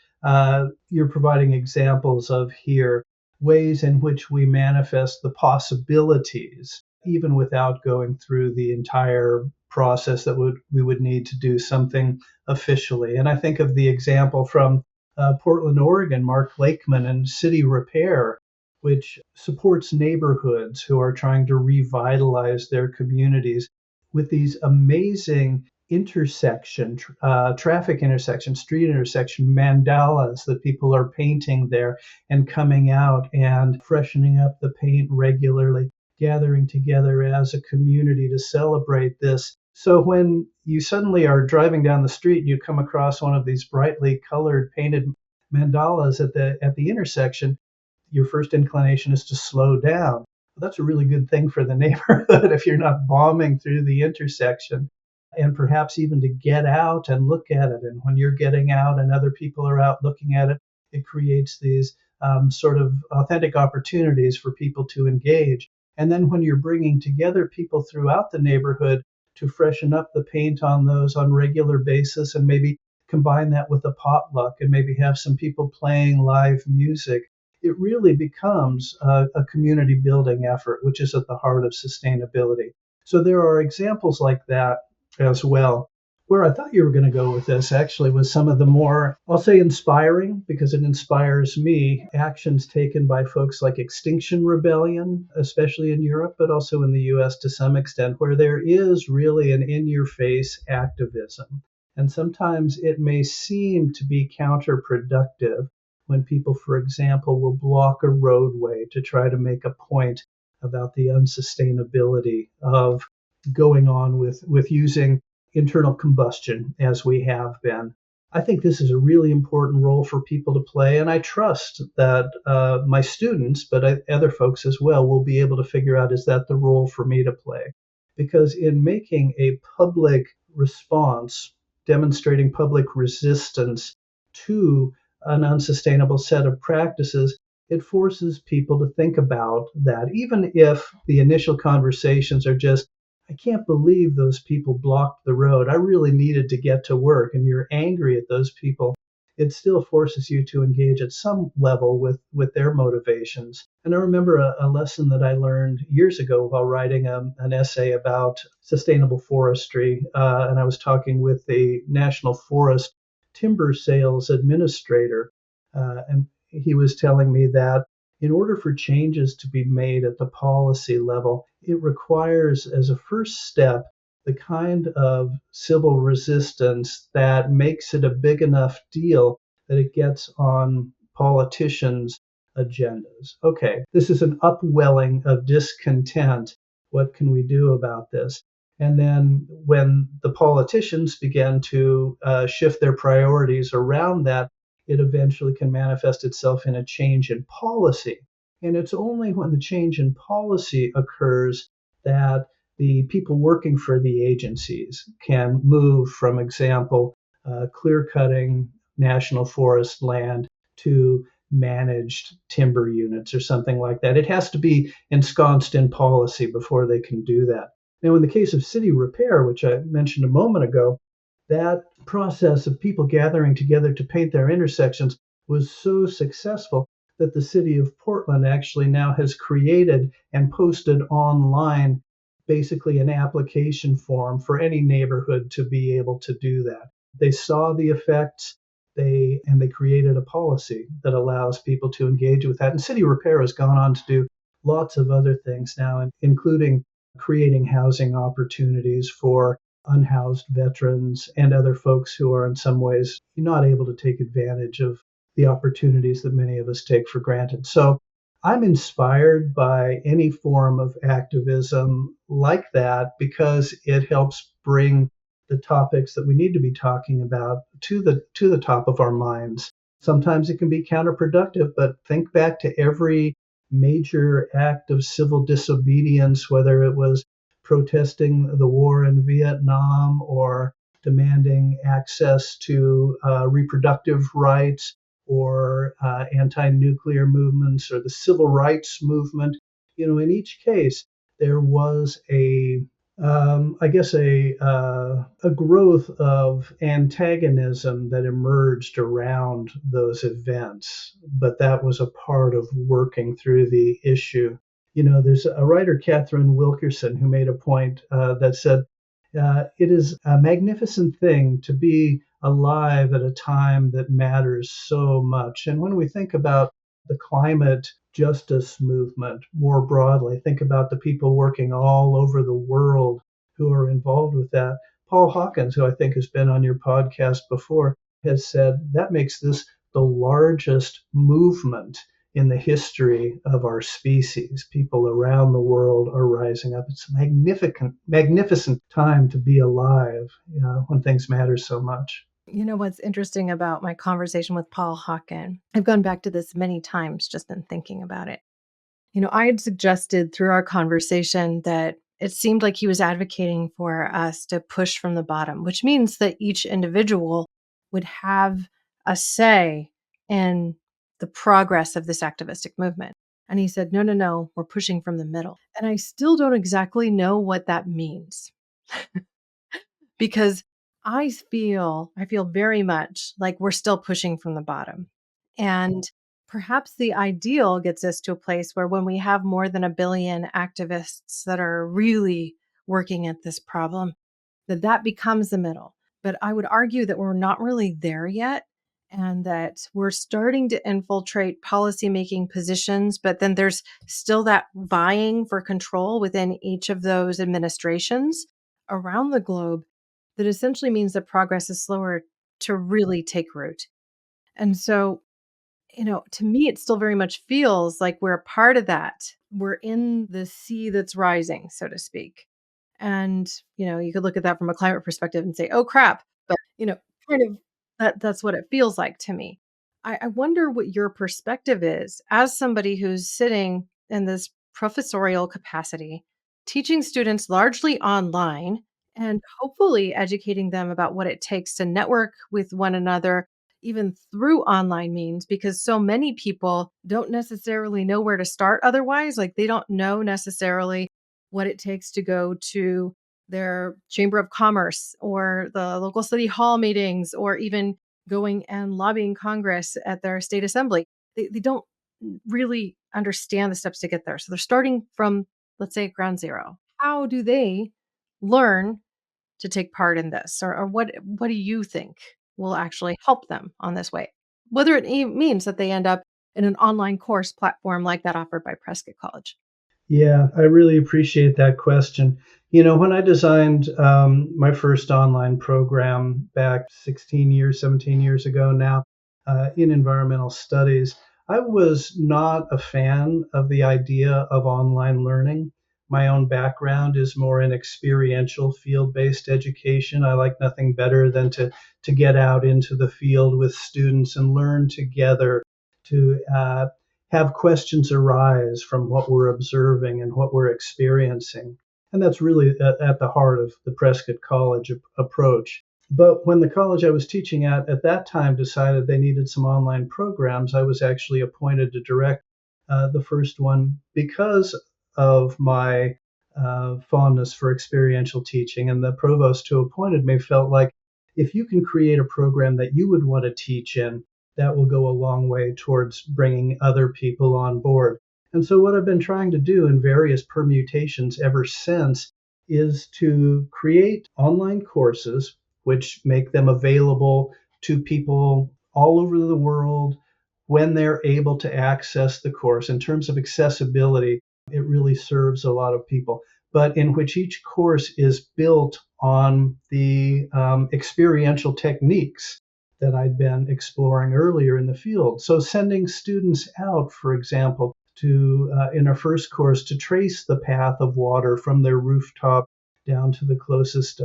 providing examples of here, ways in which we manifest the possibilities, even without going through the entire process that we would need to do something officially. And I think of the example from Portland, Oregon, Mark Lakeman and City Repair, which supports neighborhoods who are trying to revitalize their communities with these amazing traffic intersection, street intersection mandalas that people are painting there and coming out and freshening up the paint regularly, gathering together as a community to celebrate this. So when you suddenly are driving down the street and you come across one of these brightly colored painted mandalas at the intersection, your first inclination is to slow down. Well, that's a really good thing for the neighborhood if you're not bombing through the intersection, and perhaps even to get out and look at it. And when you're getting out and other people are out looking at it, it creates these sort of authentic opportunities for people to engage. And then when you're bringing together people throughout the neighborhood to freshen up the paint on those on regular basis and maybe combine that with a potluck and maybe have some people playing live music, it really becomes a community building effort, which is at the heart of sustainability. So there are examples like that as well. Where I thought you were going to go with this actually was some of the more, I'll say inspiring, because it inspires me, actions taken by folks like Extinction Rebellion, especially in Europe, but also in the US to some extent, where there is really an in-your-face activism. And sometimes it may seem to be counterproductive when people, for example, will block a roadway to try to make a point about the unsustainability of going on with using internal combustion as we have been. I think this is a really important role for people to play, and I trust that my students, but other folks as well, will be able to figure out, is that the role for me to play? Because in making a public response, demonstrating public resistance to an unsustainable set of practices, it forces people to think about that, even if the initial conversations are just, I can't believe those people blocked the road. I really needed to get to work. And you're angry at those people. It still forces you to engage at some level with their motivations. And I remember a lesson that I learned years ago while writing an essay about sustainable forestry. And I was talking with the National Forest timber sales administrator. And he was telling me that in order for changes to be made at the policy level, it requires, as a first step, the kind of civil resistance that makes it a big enough deal that it gets on politicians' agendas. Okay, this is an upwelling of discontent. What can we do about this? And then when the politicians begin to shift their priorities around that, it eventually can manifest itself in a change in policy. And it's only when the change in policy occurs that the people working for the agencies can move from example, clear cutting national forest land to managed timber units or something like that. It has to be ensconced in policy before they can do that. Now, in the case of city repair, which I mentioned a moment ago, that process of people gathering together to paint their intersections was so successful that the city of Portland actually now has created and posted online basically an application form for any neighborhood to be able to do that. They saw the effects, they created a policy that allows people to engage with that. And City Repair has gone on to do lots of other things now, including creating housing opportunities for unhoused veterans and other folks who are in some ways not able to take advantage of the opportunities that many of us take for granted. So I'm inspired by any form of activism like that because it helps bring the topics that we need to be talking about to the top of our minds. Sometimes it can be counterproductive, but think back to every major act of civil disobedience, whether it was protesting the war in Vietnam or demanding access to reproductive rights or anti-nuclear movements or the civil rights movement. In each case, there was I guess, a growth of antagonism that emerged around those events, but that was a part of working through the issue. There's a writer, Catherine Wilkerson, who made a point that said, it is a magnificent thing to be alive at a time that matters so much. And when we think about the climate justice movement more broadly, think about the people working all over the world who are involved with that. Paul Hawkins, who I think has been on your podcast before, has said that makes this the largest movement in the history of our species. People around the world are rising up. It's a magnificent time to be alive, when things matter so much. You know what's interesting about my conversation with Paul Hawken? I've gone back to this many times just in thinking about it. I had suggested through our conversation that it seemed like he was advocating for us to push from the bottom, which means that each individual would have a say in the progress of this activistic movement. And he said, no, no, no, we're pushing from the middle. And I still don't exactly know what that means because I feel very much like we're still pushing from the bottom. And perhaps the ideal gets us to a place where when we have more than 1 billion activists that are really working at this problem, that becomes the middle. But I would argue that we're not really there yet and that we're starting to infiltrate policymaking positions, but then there's still that vying for control within each of those administrations around the globe that essentially means that progress is slower to really take root. And so, to me, it still very much feels like we're a part of that. We're in the sea that's rising, so to speak. And, you could look at that from a climate perspective and say, oh crap. But, kind of that's what it feels like to me. I wonder what your perspective is as somebody who's sitting in this professorial capacity, teaching students largely online and hopefully educating them about what it takes to network with one another, even through online means, because so many people don't necessarily know where to start otherwise. Like they don't know necessarily what it takes to go to their chamber of commerce or the local city hall meetings, or even going and lobbying Congress at their state assembly. They don't really understand the steps to get there. So they're starting from, let's say, ground zero. How do they learn to take part in this? Or what do you think will actually help them on this way? Whether it means that they end up in an online course platform like that offered by Prescott College. Yeah, I really appreciate that question. When I designed my first online program back 16 years, 17 years ago now, in environmental studies, I was not a fan of the idea of online learning. My own background is more in experiential field-based education. I like nothing better than to get out into the field with students and learn together, to have questions arise from what we're observing and what we're experiencing. And that's really at the heart of the Prescott College approach. But when the college I was teaching at that time decided they needed some online programs, I was actually appointed to direct the first one because of my fondness for experiential teaching. And the provost who appointed me felt like if you can create a program that you would want to teach in, that will go a long way towards bringing other people on board. And so, what I've been trying to do in various permutations ever since is to create online courses which make them available to people all over the world when they're able to access the course. In terms of accessibility, it really serves a lot of people, but in which each course is built on the experiential techniques that I'd been exploring earlier in the field. So sending students out, for example, to in our first course to trace the path of water from their rooftop down to the closest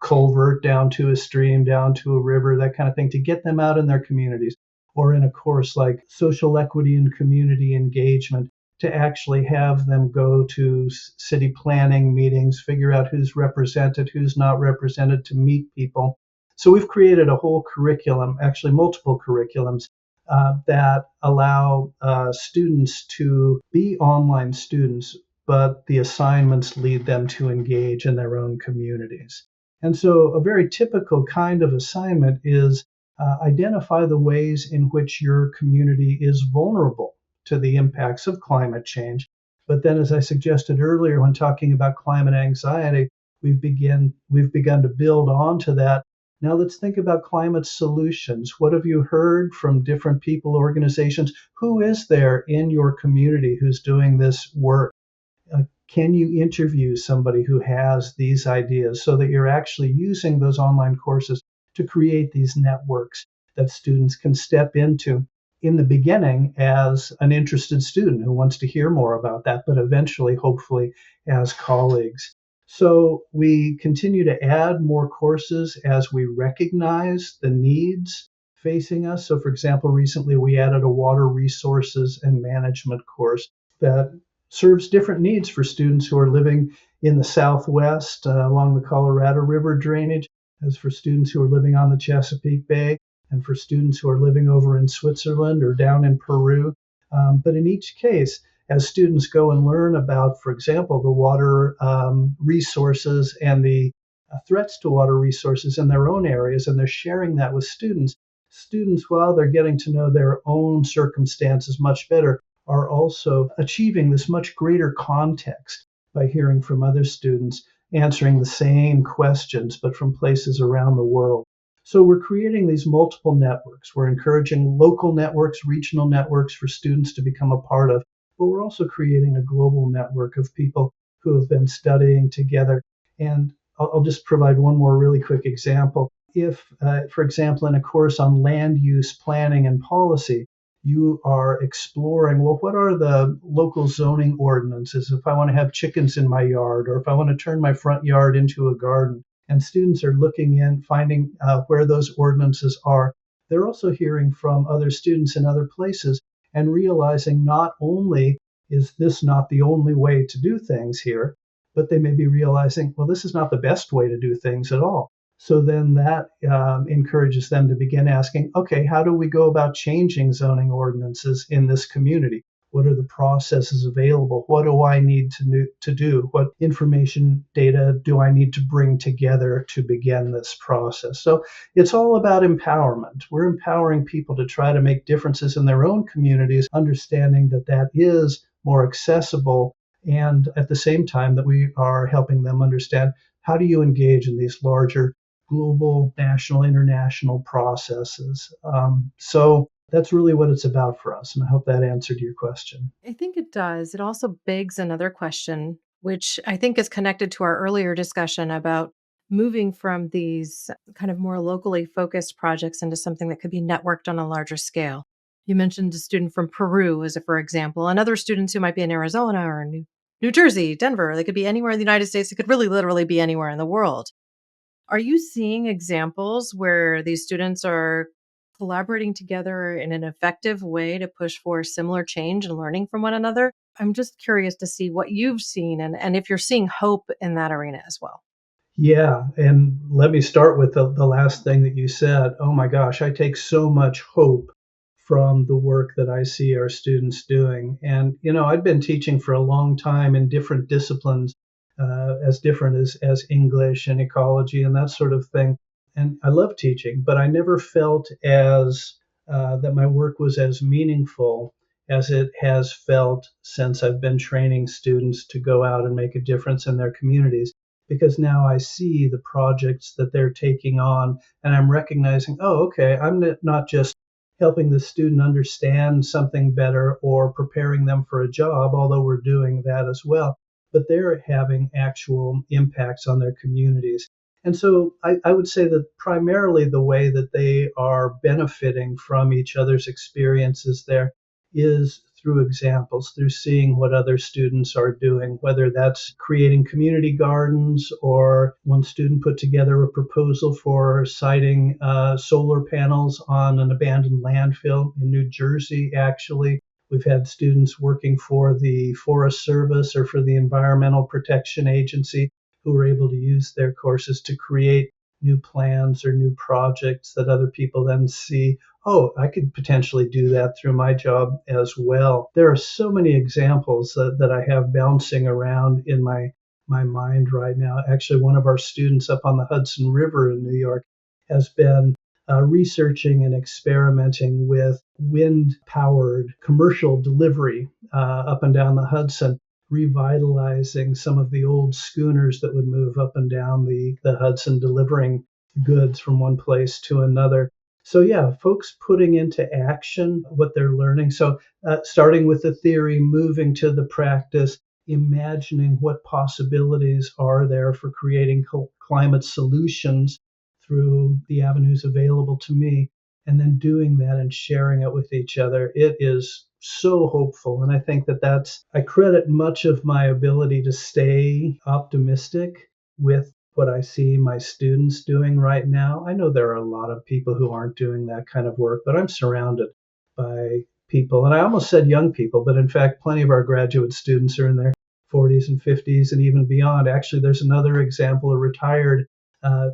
culvert, down to a stream, down to a river, that kind of thing, to get them out in their communities. Or in a course like social equity and community engagement, to actually have them go to city planning meetings, figure out who's represented, who's not represented, to meet people. So we've created a whole curriculum, actually multiple curriculums, that allow students to be online students, but the assignments lead them to engage in their own communities. And so a very typical kind of assignment is identify the ways in which your community is vulnerable to the impacts of climate change. But then, as I suggested earlier when talking about climate anxiety, we've begun to build onto that. Now let's think about climate solutions. What have you heard from different people, organizations? Who is there in your community who's doing this work? Can you interview somebody who has these ideas so that you're actually using those online courses to create these networks that students can step into in the beginning as an interested student who wants to hear more about that, but eventually, hopefully, as colleagues. So we continue to add more courses as we recognize the needs facing us. So, for example, recently we added a water resources and management course that serves different needs for students who are living in the Southwest along the Colorado River drainage, as for students who are living on the Chesapeake Bay, and for students who are living over in Switzerland or down in Peru. But in each case, as students go and learn about, for example, the water resources and the threats to water resources in their own areas, and they're sharing that with students, while they're getting to know their own circumstances much better, are also achieving this much greater context by hearing from other students, answering the same questions, but from places around the world. So we're creating these multiple networks. We're encouraging local networks, regional networks for students to become a part of, but we're also creating a global network of people who have been studying together. And I'll just provide one more really quick example. If, for example, in a course on land use planning and policy, you are exploring, well, what are the local zoning ordinances if I want to have chickens in my yard, or if I want to turn my front yard into a garden? And students are looking in, finding where those ordinances are. They're also hearing from other students in other places and realizing not only is this not the only way to do things here, but they may be realizing, well, this is not the best way to do things at all. So then that encourages them to begin asking, okay, how do we go about changing zoning ordinances in this community? What are the processes available? What do I need to do? What information data do I need to bring together to begin this process? So it's all about empowerment. We're empowering people to try to make differences in their own communities, understanding that that is more accessible, and at the same time that we are helping them understand how do you engage in these larger global, national, international processes. So that's really what it's about for us. And I hope that answered your question. I think it does. It also begs another question, which I think is connected to our earlier discussion about moving from these kind of more locally focused projects into something that could be networked on a larger scale. You mentioned a student from Peru, as a for example, and other students who might be in Arizona or New Jersey, Denver. They could be anywhere in the United States. It could really literally be anywhere in the world. Are you seeing examples where these students are collaborating together in an effective way to push for similar change and learning from one another? I'm just curious to see what you've seen and if you're seeing hope in that arena as well. Yeah, and let me start with the last thing that you said. Oh my gosh, I take so much hope from the work that I see our students doing. And, I've been teaching for a long time in different disciplines, as different as English and ecology and that sort of thing. And I love teaching, but I never felt as that my work was as meaningful as it has felt since I've been training students to go out and make a difference in their communities, because now I see the projects that they're taking on and I'm recognizing, oh, okay, I'm not just helping the student understand something better or preparing them for a job, although we're doing that as well, but they're having actual impacts on their communities. And so I would say that primarily the way that they are benefiting from each other's experiences there is through examples, through seeing what other students are doing, whether that's creating community gardens, or one student put together a proposal for siting solar panels on an abandoned landfill in New Jersey, actually. We've had students working for the Forest Service or for the Environmental Protection Agency who were able to use their courses to create new plans or new projects that other people then see, oh, I could potentially do that through my job as well. There are so many examples that I have bouncing around in my mind right now. Actually, one of our students up on the Hudson River in New York has been researching and experimenting with wind powered commercial delivery up and down the Hudson, revitalizing some of the old schooners that would move up and down the Hudson delivering goods from one place to another. So, yeah, folks putting into action what they're learning. So, starting with the theory, moving to the practice, imagining what possibilities are there for creating climate solutions through the avenues available to me, and then doing that and sharing it with each other. It is so hopeful. And I think I credit much of my ability to stay optimistic with what I see my students doing right now. I know there are a lot of people who aren't doing that kind of work, but I'm surrounded by people. And I almost said young people, but in fact, plenty of our graduate students are in their 40s and 50s and even beyond. Actually, there's another example, a retired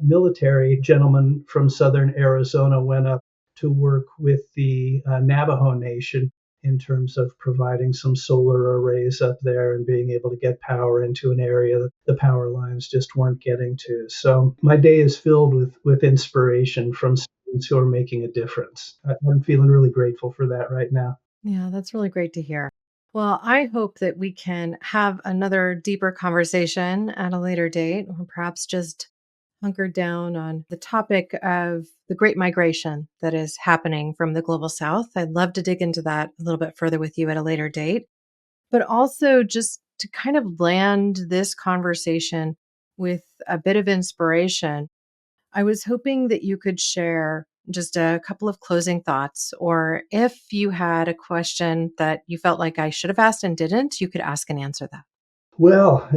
military gentleman from southern Arizona went up to work with the Navajo Nation in terms of providing some solar arrays up there and being able to get power into an area that the power lines just weren't getting to. So my day is filled with inspiration from students who are making a difference. I'm feeling really grateful for that right now. Yeah, that's really great to hear. Well, I hope that we can have another deeper conversation at a later date, or perhaps just hunkered down on the topic of the great migration that is happening from the global south. I'd love to dig into that a little bit further with you at a later date, but also just to kind of land this conversation with a bit of inspiration. I was hoping that you could share just a couple of closing thoughts, or if you had a question that you felt like I should have asked and didn't, you could ask and answer that. Well,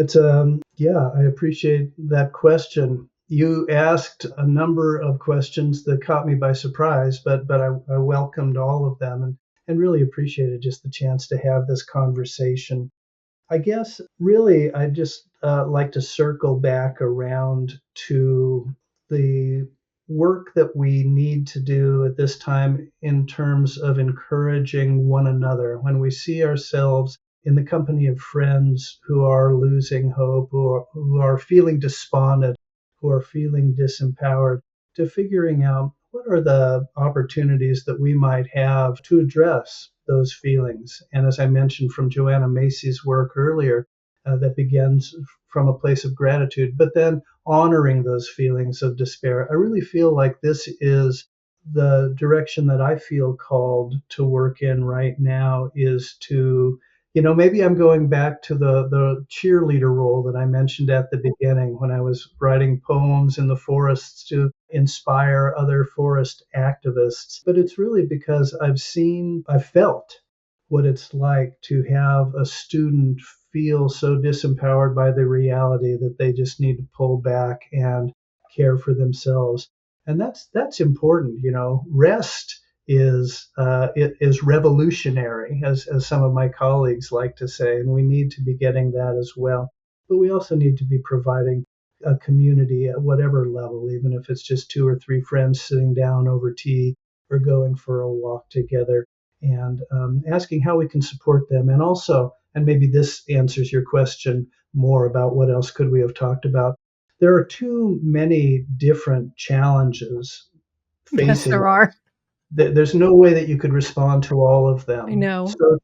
yeah, I appreciate that question. You asked a number of questions that caught me by surprise, but I welcomed all of them and really appreciated just the chance to have this conversation. I guess really I just like to circle back around to the work that we need to do at this time in terms of encouraging one another. When we see ourselves in the company of friends who are losing hope, who are feeling despondent, who are feeling disempowered, to figuring out what are the opportunities that we might have to address those feelings. And as I mentioned from Joanna Macy's work earlier, that begins from a place of gratitude, but then honoring those feelings of despair. I really feel like this is the direction that I feel called to work in right now, is to, maybe I'm going back to the cheerleader role that I mentioned at the beginning when I was writing poems in the forests to inspire other forest activists. But it's really because I've felt what it's like to have a student feel so disempowered by the reality that they just need to pull back and care for themselves. And that's important. Rest is revolutionary, as some of my colleagues like to say, and we need to be getting that as well. But we also need to be providing a community at whatever level, even if it's just two or three friends sitting down over tea or going for a walk together, and asking how we can support them. And also, and maybe this answers your question more about what else could we have talked about, there are too many different challenges Yes, facing. there are. There's no way that you could respond to all of I them. know. So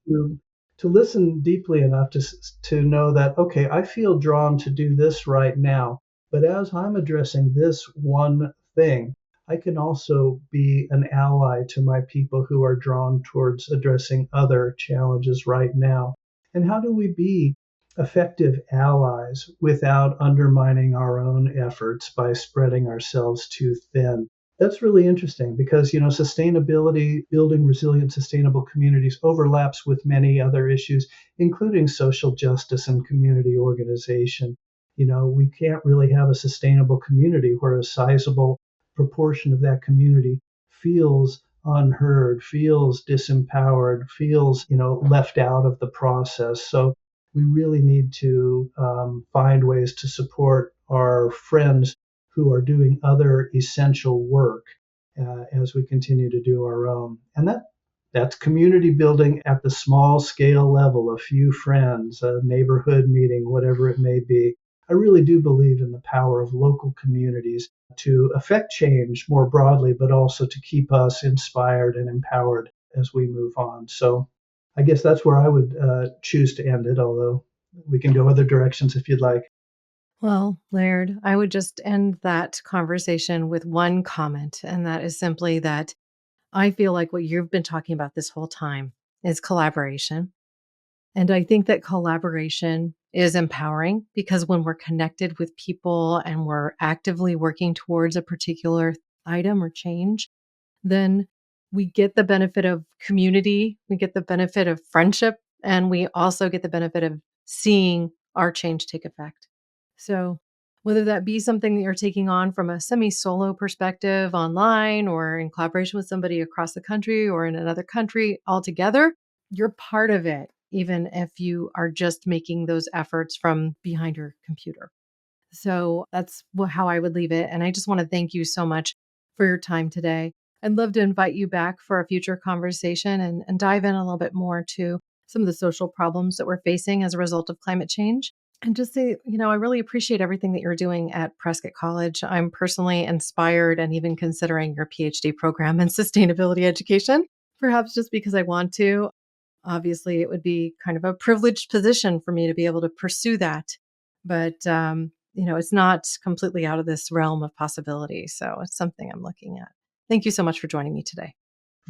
to listen deeply enough to know that, okay, I feel drawn to do this right now, but as I'm addressing this one thing, I can also be an ally to my people who are drawn towards addressing other challenges right now. And how do we be effective allies without undermining our own efforts by spreading ourselves too thin? That's really interesting because, sustainability, building resilient, sustainable communities overlaps with many other issues, including social justice and community organization. We can't really have a sustainable community where a sizable proportion of that community feels unheard, feels disempowered, feels, left out of the process. So we really need to find ways to support our friends who are doing other essential work as we continue to do our own. And that's community building at the small scale level, a few friends, a neighborhood meeting, whatever it may be. I really do believe in the power of local communities to affect change more broadly, but also to keep us inspired and empowered as we move on. So I guess that's where I would choose to end it, although we can go other directions if you'd like. Well, Laird, I would just end that conversation with one comment, and that is simply that I feel like what you've been talking about this whole time is collaboration. And I think that collaboration is empowering because when we're connected with people and we're actively working towards a particular item or change, then we get the benefit of community, we get the benefit of friendship, and we also get the benefit of seeing our change take effect. So, whether that be something that you're taking on from a semi solo perspective online or in collaboration with somebody across the country or in another country altogether, you're part of it, even if you are just making those efforts from behind your computer. So that's how I would leave it. And I just want to thank you so much for your time today. I'd love to invite you back for a future conversation and dive in a little bit more to some of the social problems that we're facing as a result of climate change. And just say, I really appreciate everything that you're doing at Prescott College. I'm personally inspired and even considering your PhD program in sustainability education, perhaps just because I want to. Obviously, it would be kind of a privileged position for me to be able to pursue that. But, it's not completely out of this realm of possibility. So it's something I'm looking at. Thank you so much for joining me today.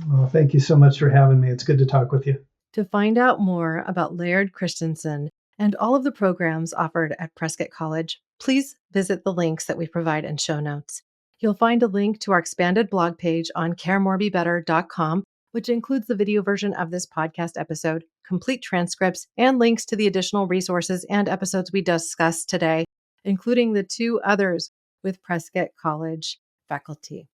Well, thank you so much for having me. It's good to talk with you. To find out more about Laird Christensen and all of the programs offered at Prescott College, please visit the links that we provide in show notes. You'll find a link to our expanded blog page on caremorebebetter.com, which includes the video version of this podcast episode, complete transcripts, and links to the additional resources and episodes we discussed today, including the 2 others with Prescott College faculty.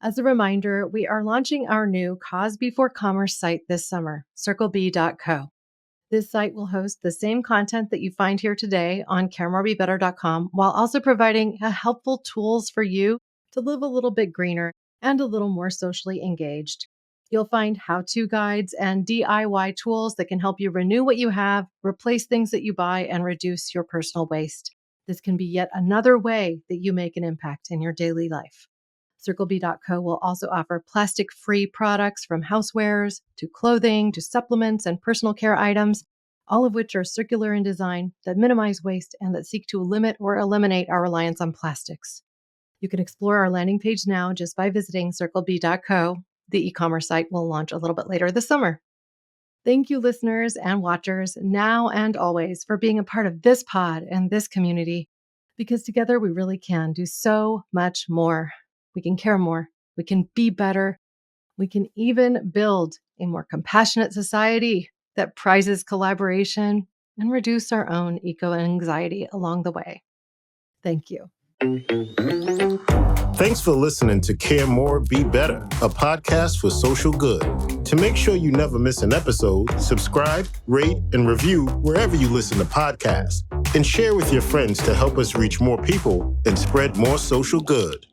As a reminder, we are launching our new Cause Before Commerce site this summer, circleb.co. This site will host the same content that you find here today on caremorebebetter.com, while also providing helpful tools for you to live a little bit greener and a little more socially engaged. You'll find how-to guides and DIY tools that can help you renew what you have, replace things that you buy, and reduce your personal waste. This can be yet another way that you make an impact in your daily life. CircleB.co will also offer plastic-free products from housewares to clothing to supplements and personal care items, all of which are circular in design, that minimize waste, and that seek to limit or eliminate our reliance on plastics. You can explore our landing page now just by visiting CircleB.co. The e-commerce site will launch a little bit later this summer. Thank you, listeners and watchers, now and always, for being a part of this pod and this community, because together we really can do so much more. We can care more. We can be better. We can even build a more compassionate society that prizes collaboration and reduce our own eco-anxiety along the way. Thank you. Thanks for listening to Care More, Be Better, a podcast for social good. To make sure you never miss an episode, subscribe, rate, and review wherever you listen to podcasts, and share with your friends to help us reach more people and spread more social good.